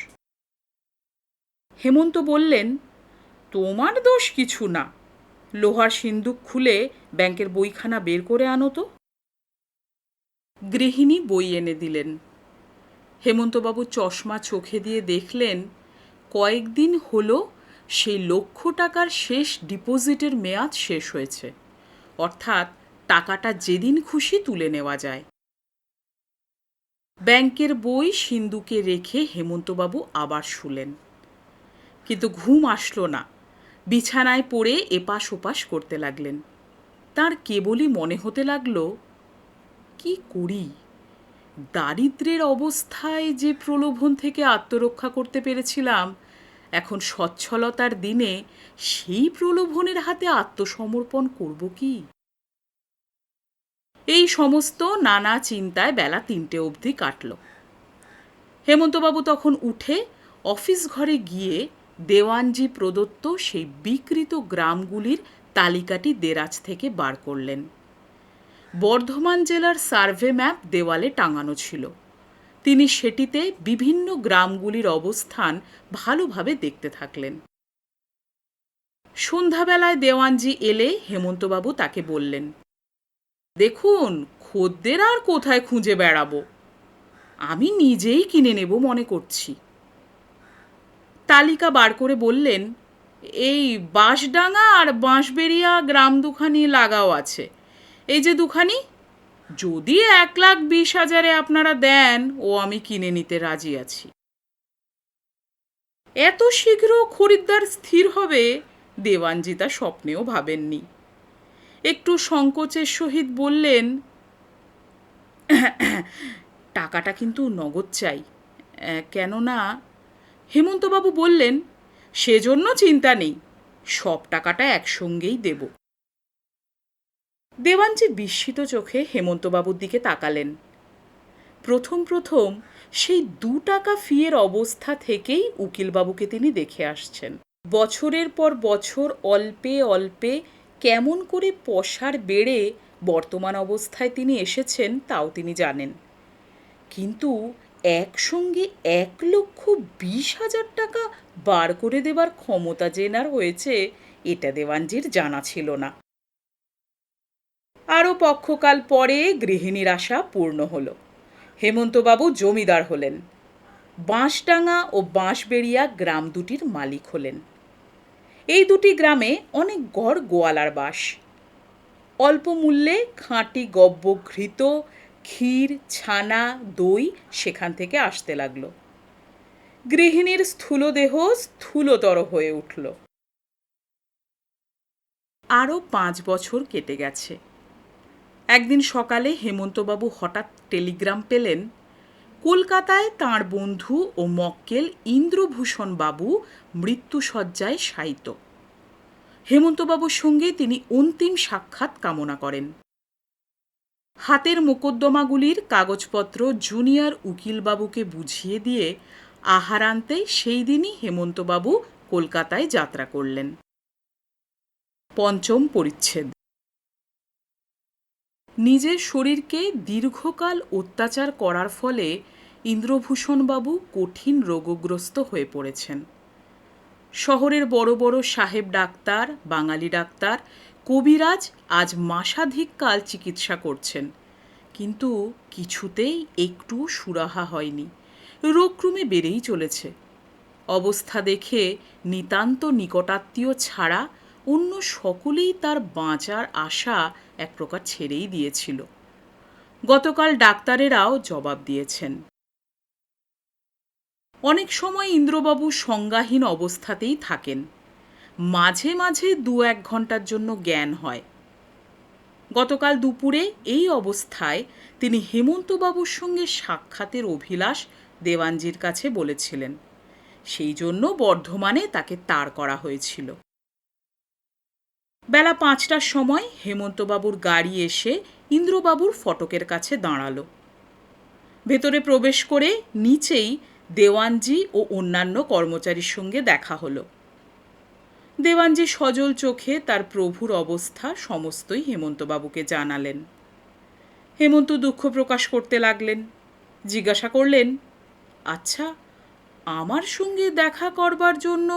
হেমন্ত বললেন, তোমার দোষ কিছু না। লোহার সিন্দুক খুলে ব্যাংকের বইখানা বের করে আনো তো। গৃহিণী বই এনে দিলেন। হেমন্তবাবু চশমা চোখে দিয়ে দেখলেন, কয়েকদিন হলো সেই 1,00,000 টাকার শেষ ডিপোজিটের মেয়াদ শেষ হয়েছে, অর্থাৎ টাকাটা যেদিন খুশি তুলে নেওয়া যায়। ব্যাংকের বই সিন্দুকে রেখে হেমন্তবাবু আবার শুলেন, কিন্তু ঘুম আসলো না। বিছানায় পড়ে এপাশ ওপাশ করতে লাগলেন। তার কেবলই মনে হতে লাগলো, কি করি? দারিদ্র্যের অবস্থায় যে প্রলোভন থেকে আত্মরক্ষা করতে পেরেছিলাম, এখন সচ্ছলতার দিনে সেই প্রলোভনের হাতে আত্মসমর্পণ করব কি? এই সমস্ত নানা চিন্তায় বেলা 3টে অবধি কাটল। হেমন্তবাবু তখন উঠে অফিস ঘরে গিয়ে দেওয়ানজি প্রদত্ত সেই বিকৃত গ্রামগুলির তালিকাটি দেরাজ থেকে বার করলেন। বর্ধমান জেলার সার্ভে ম্যাপ দেওয়ালে টাঙানো ছিল। তিনি সেটিতে বিভিন্ন গ্রামগুলির অবস্থান ভালোভাবে দেখতে থাকলেন। সন্ধ্যাবেলায় দেওয়ানজি এলে হেমন্তবাবু তাকে বললেন, দেখুন, খদ্দের আর কোথায় খুঁজে বেড়াবো, আমি নিজেই কিনে নেব মনে করছি। তালিকা বার করে বললেন, এই বাঁশডাঙ্গা আর বাঁশবেড়িয়া গ্রাম দুখানি লাগাও আছে। এই যে দুখানি, যদি 1,20,000 আপনারা দেন, ও আমি কিনে নিতে রাজি আছি। এত শীঘ্র খরিদ্দার স্থির হবে দেওয়ানজি তা স্বপ্নেও ভাবেননি। একটু সংকোচের সহিত বললেন, টাকাটা কিন্তু নগদ চাই। কেননা, হেমন্তবাবু বললেন, সেজন্য চিন্তা নেই, সব টাকাটা একসঙ্গেই দেব। দেওয়ানজি বিস্মিত চোখে হেমন্তবাবুর দিকে তাকালেন। প্রথম প্রথম সেই 2 টাকা ফিয়ের অবস্থা থেকেই উকিলবাবুকে তিনি দেখে আসছেন। বছরের পর বছর অল্পে অল্পে কেমন করে পসার বেড়ে বর্তমান অবস্থায় তিনি এসেছেন তাও তিনি জানেন। কিন্তু একসঙ্গে 1,20,000 টাকা বার করে দেবার ক্ষমতা জেনার হয়েছে, এটা দেওয়ানজির জানা ছিল না। আরও পক্ষকাল পরে গৃহিণীর আশা পূর্ণ হলো। হেমন্তবাবু জমিদার হলেন। বাঁশডাঙ্গা ও বাঁশবেড়িয়া গ্রাম দুটির মালিক হলেন। এই দুটি গ্রামে অনেক গড় গোয়ালার বাস। অল্প মূল্যে খাঁটি গব্যঘৃত, ক্ষীর, ছানা, দই সেখান থেকে আসতে লাগলো। গৃহিণীর স্থূলদেহ স্থূলতর হয়ে উঠল। আরও 5 বছর কেটে গেছে। একদিন সকালে হেমন্তবাবু হঠাৎ টেলিগ্রাম পেলেন, কলকাতায় তাঁর বন্ধু ও মক্কেল ইন্দ্রভূষণ বাবু মৃত্যুশয্যায় শায়িত। হেমন্তবাবুর সঙ্গে তিনি অন্তিম সাক্ষাৎ কামনা করেন। হাতের মোকদ্দমাগুলির কাগজপত্র জুনিয়র উকিলবাবুকে বুঝিয়ে দিয়ে আহারান্তে সেই দিনই হেমন্তবাবু কলকাতায় যাত্রা করলেন। 5ম পরিচ্ছেদ। নিজের শরীরকে দীর্ঘকাল অত্যাচার করার ফলে ইন্দ্রভূষণবাবু কঠিন রোগগ্রস্ত হয়ে পড়েছেন। শহরের বড় বড় সাহেব ডাক্তার, বাঙালি ডাক্তার, কবিরাজ আজ মাসাধিক কাল চিকিৎসা করছেন, কিন্তু কিছুতেই একটু সুরাহা হয়নি। রোগ ক্রমে বেড়েই চলেছে। অবস্থা দেখে নিতান্ত নিকটাত্মীয় ছাড়া অন্য সকলেই তার বাঁচার আশা এক প্রকার ছেড়েই দিয়েছিল। গতকাল ডাক্তারেরাও জবাব দিয়েছেন। অনেক সময় ইন্দ্রবাবু সংজ্ঞাহীন অবস্থাতেই থাকেন, মাঝে মাঝে 2-1 ঘন্টার জন্য জ্ঞান হয়। গতকাল দুপুরে এই অবস্থায় তিনি হেমন্তবাবুর সঙ্গে সাক্ষাতের অভিলাষ দেওয়ানজির কাছে বলেছিলেন, সেই জন্য বর্ধমানে তাকে তাড় করা হয়েছিল। বেলা 5টার সময় হেমন্তবাবুর গাড়ি এসে ইন্দ্রবাবুর ফটকের কাছে দাঁড়ালো। ভেতরে প্রবেশ করে নিচেই দেওয়ানজি ও অন্যান্য কর্মচারীর সঙ্গে দেখা হলো। দেওয়ানজি সজল চোখে তার প্রভুর অবস্থা সমস্তই হেমন্তবাবুকে জানালেন। হেমন্ত দুঃখ প্রকাশ করতে লাগলেন, জিজ্ঞাসা করলেন, আচ্ছা, আমার সঙ্গে দেখা করবার জন্য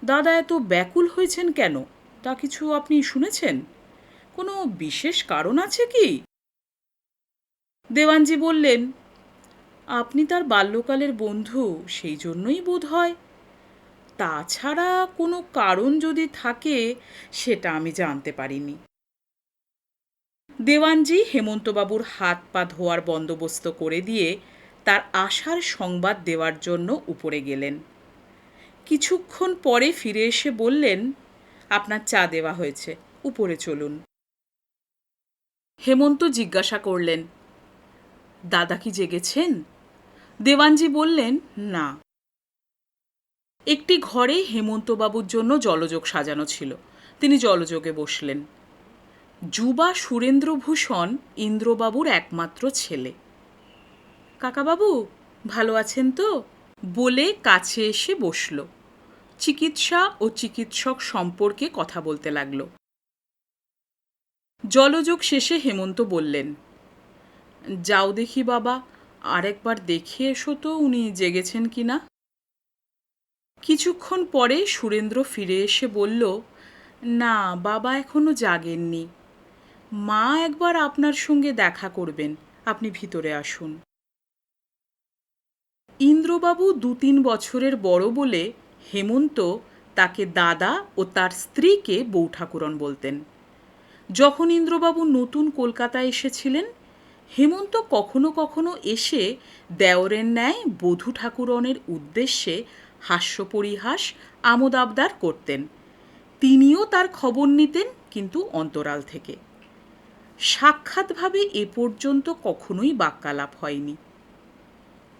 দাদা এত ব্যাকুল হয়েছেন কেন, তা কিছু আপনি শুনেছেন? কোনো বিশেষ কারণ আছে কি? দেওয়ানজি বললেন, আপনি তার বাল্যকালের বন্ধু, সেই জন্যই বোধ হয়। তাছাড়া কোনো কারণ যদি থাকে সেটা আমি জানতে পারিনি। দেওয়ানজি হেমন্তবাবুর হাত পা ধোয়ার বন্দোবস্ত করে দিয়ে তার আসার সংবাদ দেওয়ার জন্য উপরে গেলেন। কিছুক্ষণ পরে ফিরে এসে বললেন, আপনার চা দেওয়া হয়েছে, উপরে চলুন। হেমন্ত জিজ্ঞাসা করলেন, দাদা কি জেগেছেন? দেওয়ানজি বললেন, না। একটি ঘরে হেমন্তবাবুর জন্য জলযোগ সাজানো ছিল, তিনি জলযোগে বসলেন। যুবা সুরেন্দ্রভূষণ ইন্দ্রবাবুর একমাত্র ছেলে। কাকাবাবু ভালো আছেন তো? বলে কাছে এসে বসল। চিকিৎসা ও চিকিৎসক সম্পর্কে কথা বলতে লাগলো। জলযোগ শেষে হেমন্ত বললেন, যাও দেখি বাবা, আরেকবার দেখে এসো তো উনি জেগেছেন কিনা। কিছুক্ষণ পরে সুরেন্দ্র ফিরে এসে বলল, না, বাবা এখনো জাগেননি। মা একবার আপনার সঙ্গে দেখা করবেন, আপনি ভিতরে আসুন। ইন্দ্রবাবু 2-3 বছরের বড় বলে হেমন্ত তাকে দাদা ও তার স্ত্রীকে বউ ঠাকুরন বলতেন। যখন ইন্দ্রবাবু নতুন কলকাতায় এসেছিলেন, হেমন্ত কখনো কখনো এসে দেওরের ন্যায় বধূ ঠাকুরনের উদ্দেশ্যে হাস্যপরিহাস আমোদ আবদার করতেন। তিনিও তার খবর নিতেন, কিন্তু অন্তরাল থেকে। সাক্ষাৎভাবে এ পর্যন্ত কখনোই বাক্যালাপ হয়নি।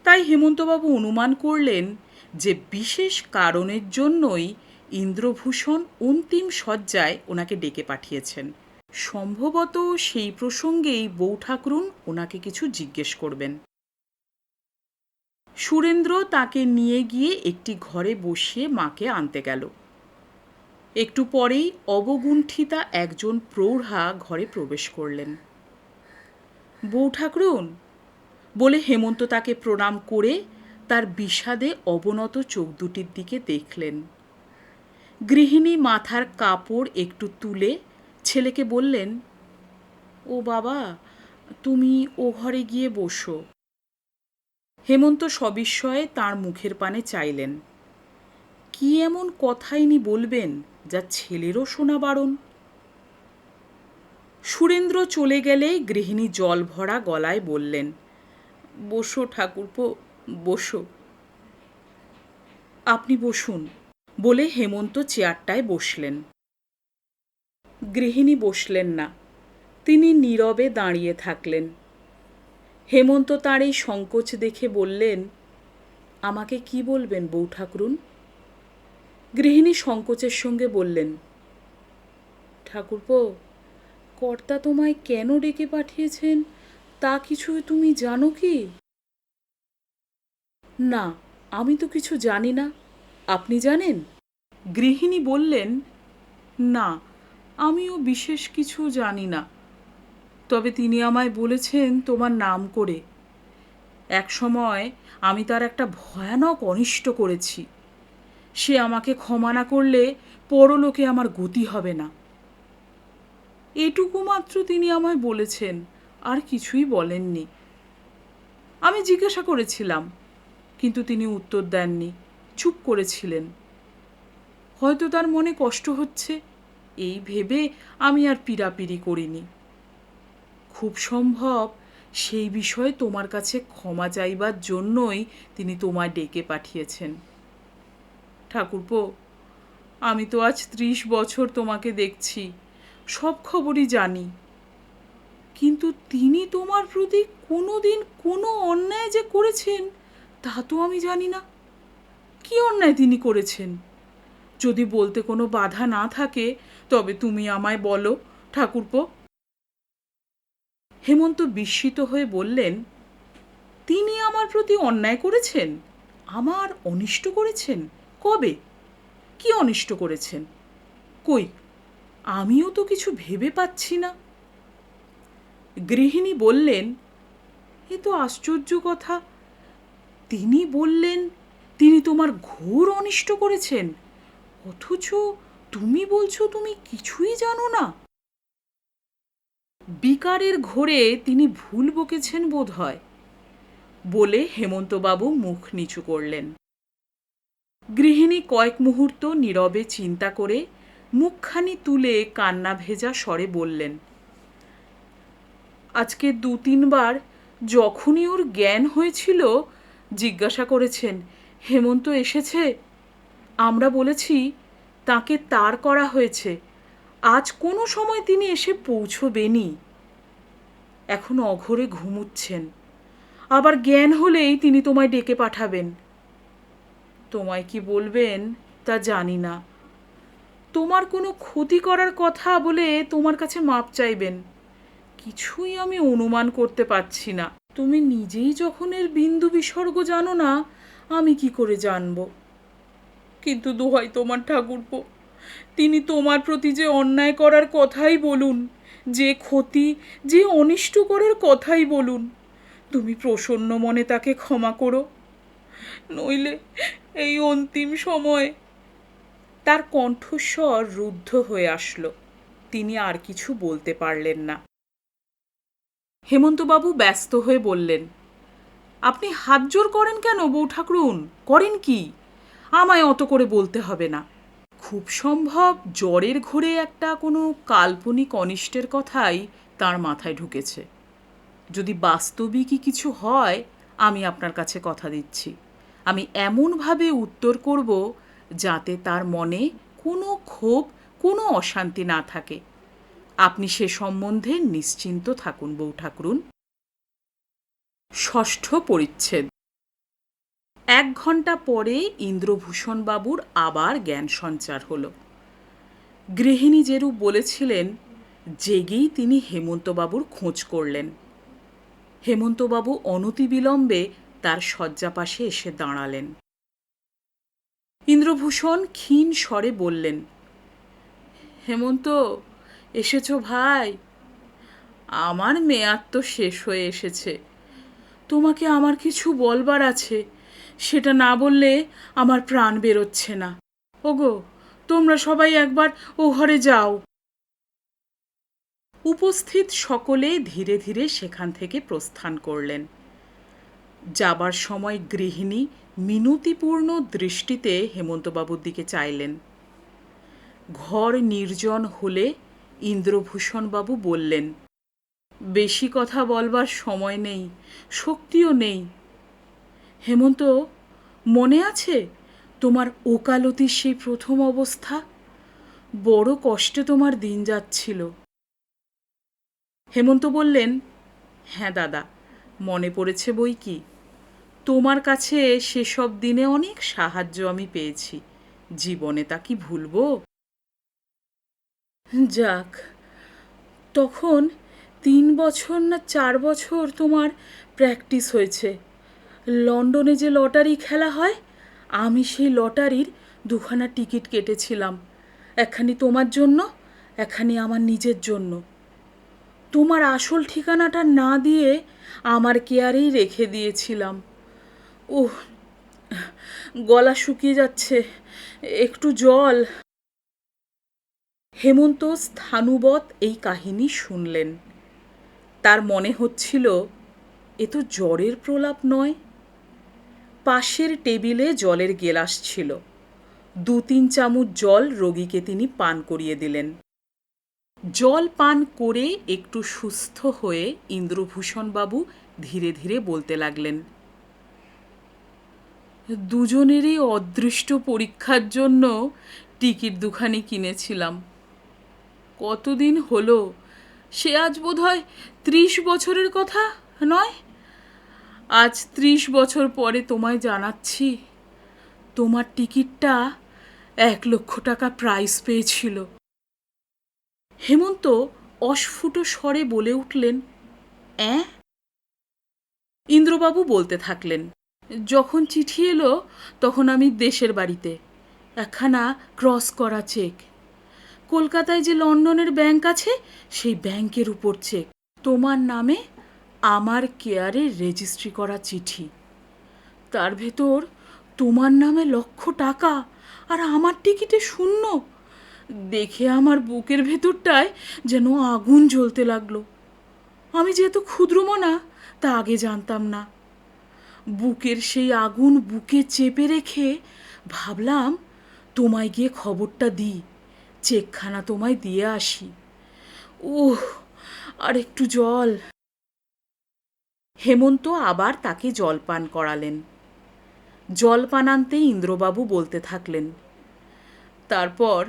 তাই হেমন্তবাবু অনুমান করলেন যে বিশেষ কারণের জন্যই ইন্দ্রভূষণ অন্তিম শয্যায় ওনাকে ডেকে পাঠিয়েছেন। সম্ভবত সেই প্রসঙ্গেই বউ ঠাকুরুন ওনাকে কিছু জিজ্ঞেস করবেন। সুরেন্দ্র তাকে নিয়ে গিয়ে একটি ঘরে বসিয়ে মাকে আনতে গেল। একটু পরেই অবগুণ্ঠিতা একজন প্রৌঢ়া ঘরে প্রবেশ করলেন। বউ ঠাকুরুন বলে হেমন্ত তাকে প্রণাম করে তার বিষাদে অবনত চোখ দুটির দিকে দেখলেন। গৃহিণী মাথার কাপড় একটু তুলে ছেলেকে বললেন, ও বাবা, তুমি ও ঘরে গিয়ে বসো। হেমন্ত সবিস্ময়ে তাঁর মুখের পানে চাইলেন। কি এমন কথা ইনি বলবেন যা ছেলেরও শোনা বারণ? সুরেন্দ্র চলে গেলে গৃহিণী জল ভরা গলায় বললেন, বসো ঠাকুরপো, বসো। আপনি বসুন, বলে হেমন্ত চেয়ারটায় বসলেন। গৃহিণী বসলেন না, তিনি নীরবে দাঁড়িয়ে থাকলেন। হেমন্ত তাঁর এই সংকোচ দেখে বললেন, আমাকে কি বলবেন বউ ঠাকুরুন? গৃহিণী সংকোচের সঙ্গে বললেন, ঠাকুরপো, কর্তা তোমায় কেন ডেকে পাঠিয়েছেন তা কিছু তুমি জানো কি? না, আমি তো কিছু জানি না, আপনি জানেন? গৃহিণী বললেন, না, আমিও বিশেষ কিছু জানি না, তবে তিনি আমায় বলেছেন তোমার নাম করে। এক সময় আমি তার একটা ভয়ানক অনিষ্ট করেছি। সে আমাকে ক্ষমা না করলে পরলোকে আমার গতি হবে না। এটুকু মাত্র তিনি আমায় বলেছেন, আর কিছুই বলেননি। আমি জিজ্ঞাসা করেছিলাম, কিন্তু তিনি উত্তর দেননি, চুপ করেছিলেন। হয়তো তার মনে কষ্ট হচ্ছে, এই ভেবে আমি আর পীড়াপিড়ি করিনি। খুব সম্ভব সেই বিষয়ে তোমার কাছে ক্ষমা চাইবার জন্যই তিনি তোমায় ডেকে পাঠিয়েছেন। ঠাকুরপো, আমি তো আজ 30 বছর তোমাকে দেখছি, সব খবরই জানি, কিন্তু তিনি তোমার প্রতি কোনো দিন কোনো অন্যায় যে করেছেন তা তো আমি জানি না। কি অন্যায় তিনি করেছেন? যদি বলতে কোনো বাধা না থাকে তবে তুমি আমায় বলো ঠাকুরপো। হেমন্ত বিস্মিত হয়ে বললেন, তিনি আমার প্রতি অন্যায় করেছেন? আমার অনিষ্ট করেছেন? কবে? কি অনিষ্ট করেছেন? কই, আমিও তো কিছু ভেবে পাচ্ছি না। গৃহিণী বললেন, এ তো আশ্চর্য কথা। তিনি বললেন তিনি তোমার ঘোর অনিষ্ট করেছেন, অথচ তুমি বলছো তুমি কিছুই জানো না। বিকারের ঘোরে তিনি ভুল বকেছেন বোধ হয়, বলে হেমন্তবাবু মুখ নিচু করলেন। গৃহিণী কয়েক মুহূর্ত নীরবে চিন্তা করে মুখখানি তুলে কান্না ভেজা স্বরে বললেন, আজকে 2-3 বার যখনই ওর জ্ঞান হয়েছিল জিজ্ঞাসা করেছেন, হেমন্ত এসেছে? আমরা বলেছি তাকে তার করা হয়েছে, আজ কোনো সময় তিনি এসে পৌঁছবেনি। এখন অঘোরে ঘুমুচ্ছেন, আবার জ্ঞান হলেই তিনি তোমায় ডেকে পাঠাবেন। তোমায় কি বলবেন তা জানি না। তোমার কোনো ক্ষতি করার কথা বলে তোমার কাছে মাপ চাইবেন, কিছুই আমি অনুমান করতে পারছি না। তুমি নিজেই যখন এর বিন্দু বিসর্গ জানো না, আমি কি করে জানব? কিন্তু দোহাই তোমার ঠাকুরপো, তিনি তোমার প্রতি যে অন্যায় করার কথাই বলুন, যে ক্ষতি, যে অনিষ্ট করার কথাই বলুন, তুমি প্রসন্ন মনে তাকে ক্ষমা করো, নইলে এই অন্তিম সময়। তার কণ্ঠস্বর রুদ্ধ হয়ে আসলো, তিনি আর কিছু বলতে পারলেন না। হেমন্তবাবু ব্যস্ত হয়ে বললেন, আপনি হাত জোর করেন কেন বউ ঠাকরুন? করেন কি? আমায় অত করে বলতে হবে না। খুব সম্ভব জ্বরের ঘোরে একটা কোনো কাল্পনিক অনিষ্টের কথাই তার মাথায় ঢুকেছে। যদি বাস্তবিকই কিছু হয়, আমি আপনার কাছে কথা দিচ্ছি, আমি এমনভাবে উত্তর করব যাতে তার মনে কোনো ক্ষোভ, কোনো অশান্তি না থাকে। আপনি সে সম্বন্ধে নিশ্চিন্ত থাকুন বউ ঠাকরুন। ষষ্ঠ পরিচ্ছেদ। 1 ঘণ্টা পরে ইন্দ্রভূষণবাবুর আবার জ্ঞান সঞ্চার হল। গৃহিণী যেরূপ বলেছিলেন, জেগেই তিনি হেমন্তবাবুর খোঁজ করলেন। হেমন্তবাবু অনতিবিলম্বে তার শয্যাপাশে এসে দাঁড়ালেন। ইন্দ্রভূষণ ক্ষীণ স্বরে বললেন, হেমন্ত, এসেছো ভাই? আমার মেয়াদ তো শেষ হয়ে এসেছে, তোমাকে আমার কিছু বলবার আছে, সেটা না বললে আমার প্রাণ বেরোচ্ছে না। ওগো, তোমরা সবাই একবার ও ঘরে যাও। উপস্থিত সকলে ধীরে ধীরে সেখান থেকে প্রস্থান করলেন। যাবার সময় গৃহিণী মিনতিপূর্ণ দৃষ্টিতে হেমন্তবাবুর দিকে চাইলেন। ঘর নির্জন হলে ইন্দ্রভূষণবাবু বললেন, বেশি কথা বলবার সময় নেই, শক্তিও নেই। হেমন্ত, মনে আছে তোমার ওকালতির সেই প্রথম অবস্থা? বড় কষ্টে তোমার দিন যাচ্ছিল। হেমন্ত বললেন, হ্যাঁ দাদা, মনে পড়েছে বই কি। তোমার কাছে সেসব দিনে অনেক সাহায্য আমি পেয়েছি, জীবনে তা কি ভুলবো? যাক, তখন 3 বছর না 4 বছর তোমার প্র্যাকটিস হয়েছে। লন্ডনে যে লটারি খেলা হয়, আমি সেই লটারির 2খানা টিকিট কেটেছিলাম, একখানি তোমার জন্য, একখানি আমার নিজের জন্য। তোমার আসল ঠিকানাটা না দিয়ে আমার কেয়ারেই রেখে দিয়েছিলাম। ওহ, গলা শুকিয়ে যাচ্ছে, একটু জল। হেমন্ত স্থাণুবৎ এই কাহিনী শুনলেন। তার মনে হচ্ছিল এ তো জ্বরের প্রলাপ নয়। পাশের টেবিলে জলের গেলাস ছিল, 2-3 চামচ জল রোগীকে তিনি পান করিয়ে দিলেন। জল পান করে একটু সুস্থ হয়ে ইন্দ্রভূষণবাবু ধীরে ধীরে বলতে লাগলেন, দুজনেরই অদৃষ্ট পরীক্ষার জন্য টিকিট দুখানি কিনেছিলাম। কতদিন হলো, সে আজ বোধহয় 30 বছরের কথা নয়? আজ 30 বছর পরে তোমায় জানাচ্ছি, তোমার টিকিটটা 1 লক্ষ টাকা প্রাইজ পেয়েছিল। হেমন্ত অস্ফুট স্বরে বলে উঠলেন, অ্যাঁ? ইন্দ্রবাবু বলতে থাকলেন, যখন চিঠি এলো তখন আমি দেশের বাড়িতে, একখানা ক্রস করা চেক, কলকাতায় যে লন্ডনের ব্যাংক আছে সেই ব্যাংকের উপর চেক, তোমার নামে আমার কেয়ারে রেজিস্ট্রি করা চিঠি, তার ভেতর তোমার নামে 1 লক্ষ টাকা আর আমার টিকিটে 0। দেখে আমার বুকের ভেতরটায় যেন আগুন জ্বলতে লাগলো। আমি যে এত ক্ষুদ্রমনা তা আগে জানতাম না। বুকের সেই আগুন বুকে চেপে রেখে ভাবলাম তোমায় গিয়ে খবরটা দিই, চেকখানা তোমায় দিয়ে আসি। উহ, আর একটু জল। হেমন্ত আবার তাকে জল পান করালেন। জল পান আনতে ইন্দ্রবাবু বলতে থাকলেন, তারপর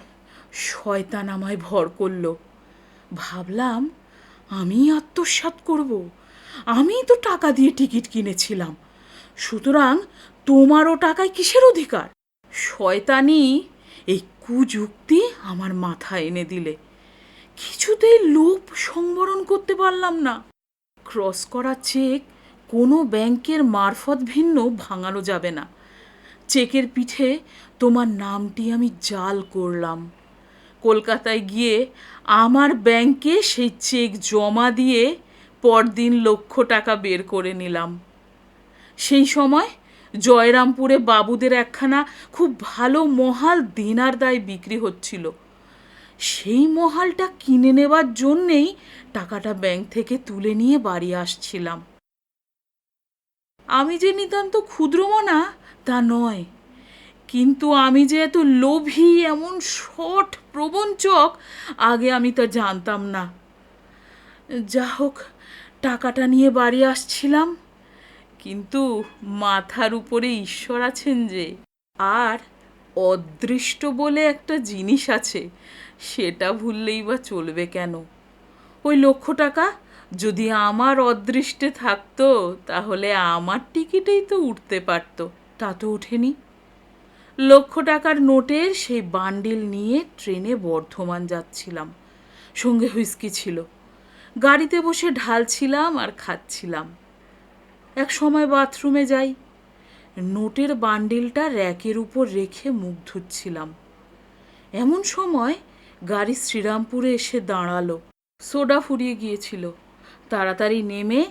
শয়তান আমায় ভর করল। ভাবলাম আমি আত্মসাৎ করব, আমিই তো টাকা দিয়ে টিকিট কিনেছিলাম, সুতরাং তোমারও টাকায় কিসের অধিকার? শয়তানি এই কুযুক্তি আমার মাথায় এনে দিলে। কিছুতেই লোভ সংবরণ করতে পারলাম না। ক্রস করা চেক কোনো ব্যাংকের মারফত ভিন্ন ভাঙানো যাবে না। চেকের পিঠে তোমার নামটি আমি জাল করলাম। কলকাতায় গিয়ে আমার ব্যাংকে সেই চেক জমা দিয়ে পরদিন 1 লক্ষ টাকা বের করে নিলাম। সেই সময় জয়রামপুরে বাবুদের একখানা খুব ভালো মহাল দেনার দায় বিক্রি হচ্ছিল। সেই মহালটা কিনে নেবার জন্যেই টাকাটা ব্যাংক থেকে তুলে নিয়ে বাড়ি আসছিলাম। আমি যে নিতান্ত ক্ষুদ্রমনা তা নয়, কিন্তু আমি যে এত লোভী, এমন শঠ প্রবঞ্চক, আগে আমি তা জানতাম না। যা হোক, টাকাটা নিয়ে বাড়ি আসছিলাম, কিন্তু মাথার উপরে ঈশ্বর আছেন যে, আর অদৃষ্ট বলে একটা জিনিস আছে, সেটা ভুললেই বা চলবে কেন? ওই 1 লক্ষ টাকা যদি আমার অদৃষ্টে থাকতো তাহলে আমার টিকিটেই তো উঠতে পারত, তা তো ওঠেনি। 1 লক্ষ টাকার নোটের সেই বান্ডিল নিয়ে ট্রেনে বর্ধমান যাচ্ছিলাম, সঙ্গে হুইস্কি ছিল। গাড়িতে বসে ঢালছিলাম আর খাচ্ছিলাম। এক সময় বাথরুমে যাই, নোটের বান্ডিলটা র্যাকের উপর রেখে মুখ ধুচ্ছিলাম। এমন সময় গাড়ি শ্রীরামপুরে এসে দাঁড়ালো। সোডা ফুরিয়ে গিয়েছিল। তাড়াতাড়ি নেমে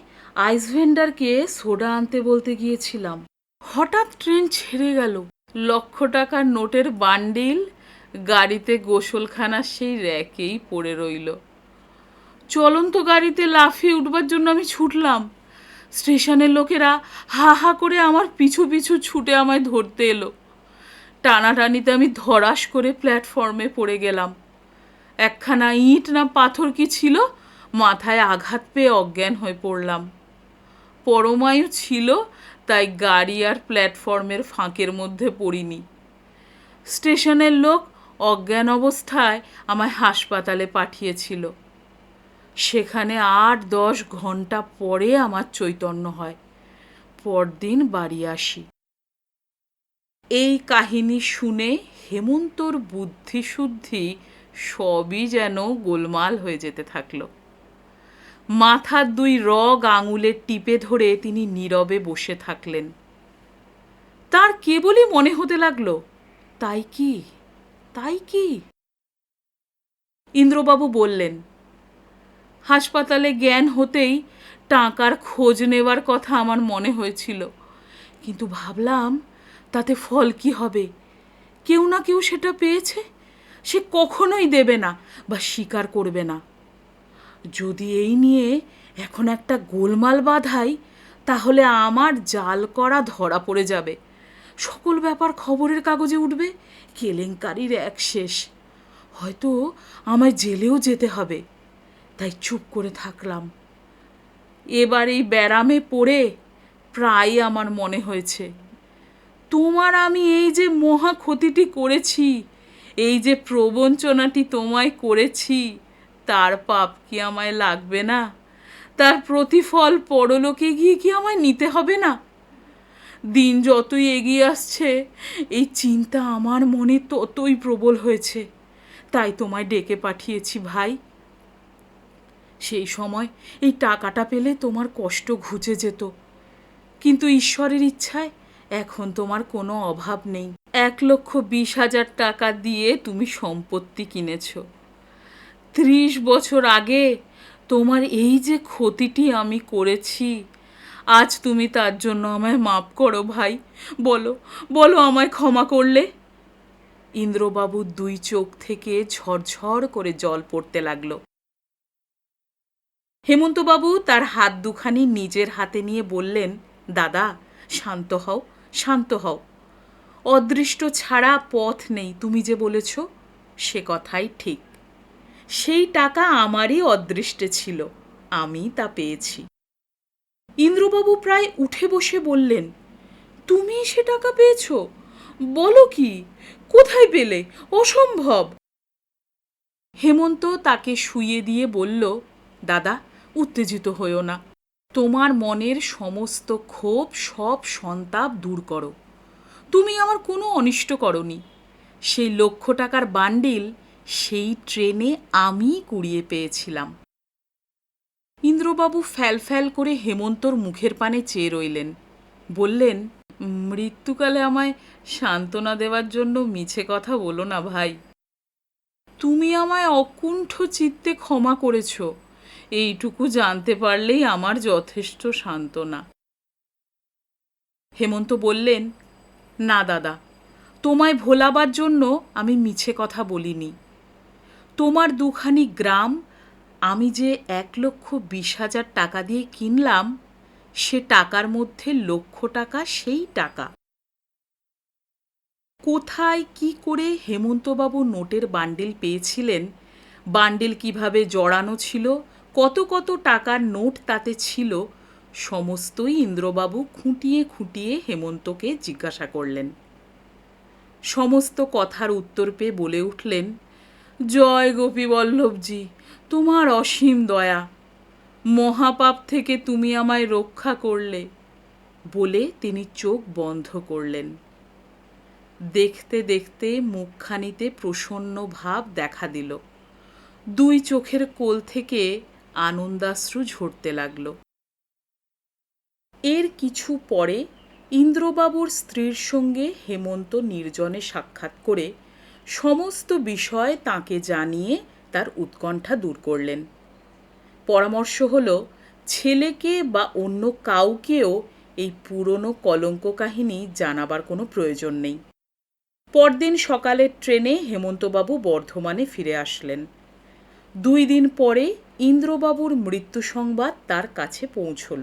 আইস ভেন্ডারকে সোডা আনতে বলতে গিয়েছিলাম। হঠাৎ ট্রেন ছেড়ে গেল। 1 লক্ষ টাকার নোটের বান্ডিল গাড়িতে গোসলখানার সেই র্যাকেই পড়ে রইল। চলন্ত গাড়িতে লাফিয়ে উঠবার জন্য আমি ছুটলাম। স্টেশনের লোকেরা হা হা করে আমার পিছু পিছু ছুটে আমায় ধরতে এলো। টানাটানিতে আমি ধরাস করে প্ল্যাটফর্মে পড়ে গেলাম। একখানা ইট না পাথর কি ছিল, মাথায় আঘাত পেয়ে অজ্ঞান হয়ে পড়লাম। পরমায়ু ছিল, তাই গাড়ি আর প্ল্যাটফর্মের ফাঁকের মধ্যে পড়িনি। স্টেশনের লোক অজ্ঞান অবস্থায় আমায় হাসপাতালে পাঠিয়েছিল। সেখানে 8-10 ঘন্টা পরে আমার চৈতন্য হয়। পরদিন বাড়ি আসি। এই কাহিনী শুনে হেমন্তর বুদ্ধিশুদ্ধি সবই যেন গোলমাল হয়ে যেতে থাকলো। মাথার 2 রগ আঙুলের টিপে ধরে তিনি নীরবে বসে থাকলেন। তার কেবলই মনে হতে লাগলো, তাই কি, তাই কি? ইন্দ্রবাবু বললেন, হাসপাতালে জ্ঞান হতেই টাকার খোঁজ নেবার কথা আমার মনে হয়েছিল, কিন্তু ভাবলাম তাতে ফল কি হবে? কেউ না কেউ সেটা পেয়েছে, সে কখনোই দেবে না বা স্বীকার করবে না। যদি এই নিয়ে এখন একটা গোলমাল বাঁধাই, তাহলে আমার জাল করা ধরা পড়ে যাবে। সকল ব্যাপার খবরের কাগজে উঠবে, কেলেঙ্কারির এক শেষ। হয়তো আমায় জেলেও যেতে হবে, তাই চুপ করে থাকলাম। এবার এই ব্যারামে পড়ে প্রায় আমার মনে হয়েছে, তোমার আমি এই যে মহা ক্ষতিটি করেছি, এই যে প্রবঞ্চনাটি তোমায় করেছি, তার পাপ কি আমায় লাগবে না? তার প্রতিফল পরলোকে গিয়ে কি আমায় নিতে হবে না? দিন যতই এগিয়ে আসছে এই চিন্তা আমার মনে ততই প্রবল হয়েছে। তাই তোমায় ডেকে পাঠিয়েছি ভাই। সেই সময় এই টাকাটা পেলে তোমার কষ্ট ঘুচে যেত, কিন্তু ঈশ্বরের ইচ্ছায় এখন তোমার কোনো অভাব নেই। 1,20,000 টাকা দিয়ে তুমি সম্পত্তি কিনেছ। 30 বছর আগে তোমার এই যে ক্ষতিটি আমি করেছি, আজ তুমি তার জন্য আমায় মাপ করো ভাই। বলো, বলো আমায় ক্ষমা করলে। ইন্দ্রবাবুর 2 চোখ থেকে ঝরঝর করে জল পড়তে লাগলো। হেমন্তবাবু তার হাত দুখানি নিজের হাতে নিয়ে বললেন, দাদা, শান্ত হও, শান্ত হও। অদৃষ্ট ছাড়া পথ নেই, তুমি যে বলেছ সে কথাই ঠিক। সেই টাকা আমারই অদৃষ্টে ছিল, আমি তা পেয়েছি। ইন্দ্রবাবু প্রায় উঠে বসে বললেন, তুমি সে টাকা পেয়েছ? বলো কি, কোথায় পেলে? অসম্ভব। হেমন্ত তাকে শুইয়ে দিয়ে বলল, দাদা, উত্তেজিত হইও না। তোমার মনের সমস্ত ক্ষোভ, সব সন্তাপ দূর করো। তুমি আমার কোনো অনিষ্ট করনি। সেই 1,00,000 টাকার বান্ডিল সেই ট্রেনে আমি কুড়িয়ে পেয়েছিলাম। ইন্দ্রবাবু ফ্যাল ফ্যাল করে হেমন্তর মুখের পানে চেয়ে রইলেন। বললেন, মৃত্যুকালে আমায় সান্ত্বনা দেওয়ার জন্য মিছে কথা বলো না ভাই। তুমি আমায় অকুণ্ঠ চিত্তে ক্ষমা করেছ, এইটুকু জানতে পারলেই আমার যথেষ্ট সান্ত্বনা। হেমন্ত বললেন, না দাদা, তোমায় ভোলাবার জন্য আমি মিছে কথা বলিনি। তোমার 2খানি গ্রাম আমি যে 1,20,000 টাকা দিয়ে কিনলাম, সে টাকার মধ্যে 1,00,000 টাকা সেই টাকা। কোথায় কি করে হেমন্তবাবু নোটের বান্ডিল পেয়েছিলেন, বান্ডিল কিভাবে জড়ানো ছিল, কত কত টাকার নোট তাতে ছিল, সমস্তই ইন্দ্রবাবু খুঁটিয়ে খুঁটিয়ে হেমন্তকে জিজ্ঞাসা করলেন। সমস্ত কথার উত্তর পেয়ে বলে উঠলেন, জয় গোপীবল্লভজি, তোমার অসীম দয়া। মহাপাপ থেকে তুমি আমায় রক্ষা করলে। বলে তিনি চোখ বন্ধ করলেন। দেখতে দেখতে মুখখানিতে প্রসন্ন ভাব দেখা দিল। 2 চোখের কোল থেকে আনন্দাশ্রু ঝরতে লাগল। এর কিছু পরে ইন্দ্রবাবুর স্ত্রীর সঙ্গে হেমন্ত নির্জনে সাক্ষাৎ করে সমস্ত বিষয় তাকে জানিয়ে তার উৎকণ্ঠা দূর করলেন। পরামর্শ হলো, ছেলেকে বা অন্য কাউকেও এই পুরনো কলঙ্ক কাহিনী জানাবার কোনো প্রয়োজন নেই। পরদিন সকালের ট্রেনে হেমন্তবাবু বর্ধমানে ফিরে আসলেন। 2 দিন পরে ইন্দ্রবাবুর মৃত্যু সংবাদ তার কাছে পৌঁছল।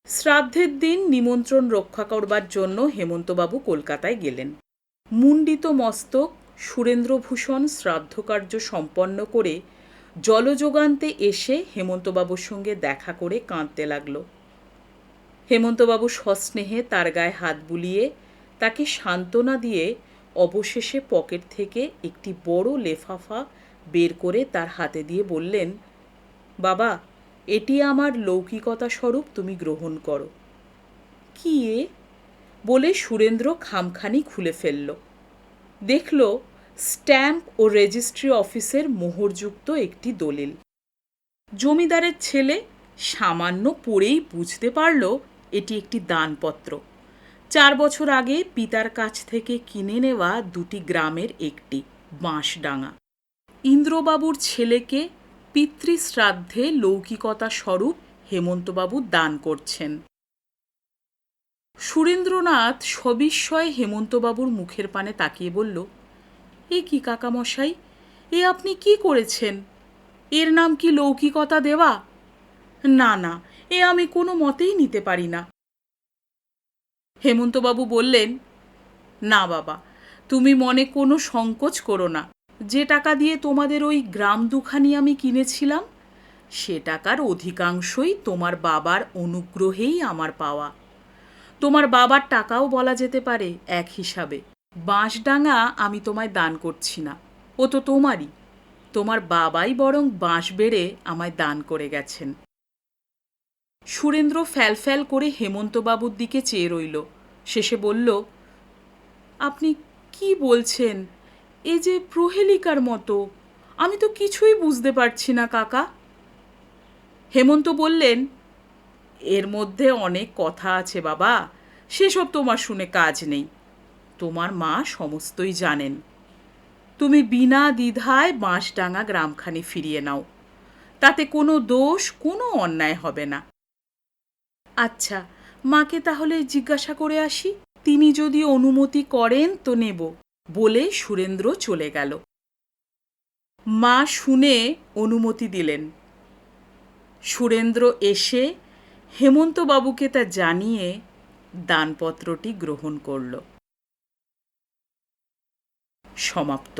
শ্রাদ্ধের দিন নিমন্ত্রণ রক্ষা করবার জন্য হেমন্তবাবু কলকাতায় গেলেন। মুণ্ডিত মস্তক সুরেন্দ্রভূষণ শ্রাদ্ধকার্য সম্পন্ন করে জলযোগান্তে এসে হেমন্তবাবুর সঙ্গে দেখা করে কাঁদতে লাগল। হেমন্তবাবু সস্নেহে তার গায়ে হাত বুলিয়ে তাকে সান্ত্বনা দিয়ে অবশেষে পকেট থেকে একটি বড় লেফাফা বের করে তার হাতে দিয়ে বললেন, বাবা, এটি আমার লৌকিকতা স্বরূপ তুমি গ্রহণ করো। কি এ? বলে সুরেন্দ্র খামখানি খুলে ফেলল। দেখল স্ট্যাম্প ও রেজিস্ট্রি অফিসের মোহরযুক্ত একটি দলিল। জমিদারের ছেলে সামান্য পড়েই বুঝতে পারল এটি একটি দানপত্র। 4 বছর আগে পিতার কাছ থেকে কিনে নেওয়া 2টি গ্রামের একটি, বাঁশডাঙ্গা। ইন্দ্রবাবুর ছেলেকে পিতৃশ্রাদ্ধে লৌকিকতা স্বরূপ হেমন্তবাবু দান করছেন। সুরেন্দ্রনাথ সবিস্ময়ে হেমন্তবাবুর মুখের পানে তাকিয়ে বলল, এ কি কাকামশাই, এ আপনি কি করেছেন? এর নাম কি লৌকিকতা দেওয়া? না না, এ আমি কোনো মতেই নিতে পারি না। হেমন্তবাবু বললেন, না বাবা, তুমি মনে কোনো সংকোচ করো না। যে টাকা দিয়ে তোমাদের ওই গ্রাম দুখানি আমি কিনেছিলাম, সে টাকার অধিকাংশই তোমার বাবার অনুগ্রহেই আমার পাওয়া। তোমার বাবার টাকাও বলা যেতে পারে এক হিসাবে। বাঁশডাঙা আমি তোমায় দান করছি না, ও তো তোমারই। তোমার বাবাই বরং বাঁশ বেড়ে আমায় দান করে গেছেন। সুরেন্দ্র ফ্যালফ্যাল করে হেমন্তবাবুর দিকে চেয়ে রইল। শেষে বলল, আপনি কি বলছেন? এ যে প্রহেলিকার মতো। আমি তো কিছুই বুঝতে পারছি না কাকা। হেমন্ত বললেন, এর মধ্যে অনেক কথা আছে বাবা, সেসব তোমার শুনে কাজ নেই। তোমার মা সমস্তই জানেন। তুমি বিনা দ্বিধায় বাঁশডাঙা গ্রামখানি ফিরিয়ে নাও, তাতে কোনো দোষ, কোনো অন্যায় হবে না। আচ্ছা, মাকে তাহলে জিজ্ঞাসা করে আসি, তিনি যদি অনুমতি করেন তো নেব, বলে সুরেন্দ্র চলে গেল। মা শুনে অনুমতি দিলেন। সুরেন্দ্র এসে হেমন্তবাবুকে তা জানিয়ে দানপত্রটি গ্রহণ করল। সমাপ্ত।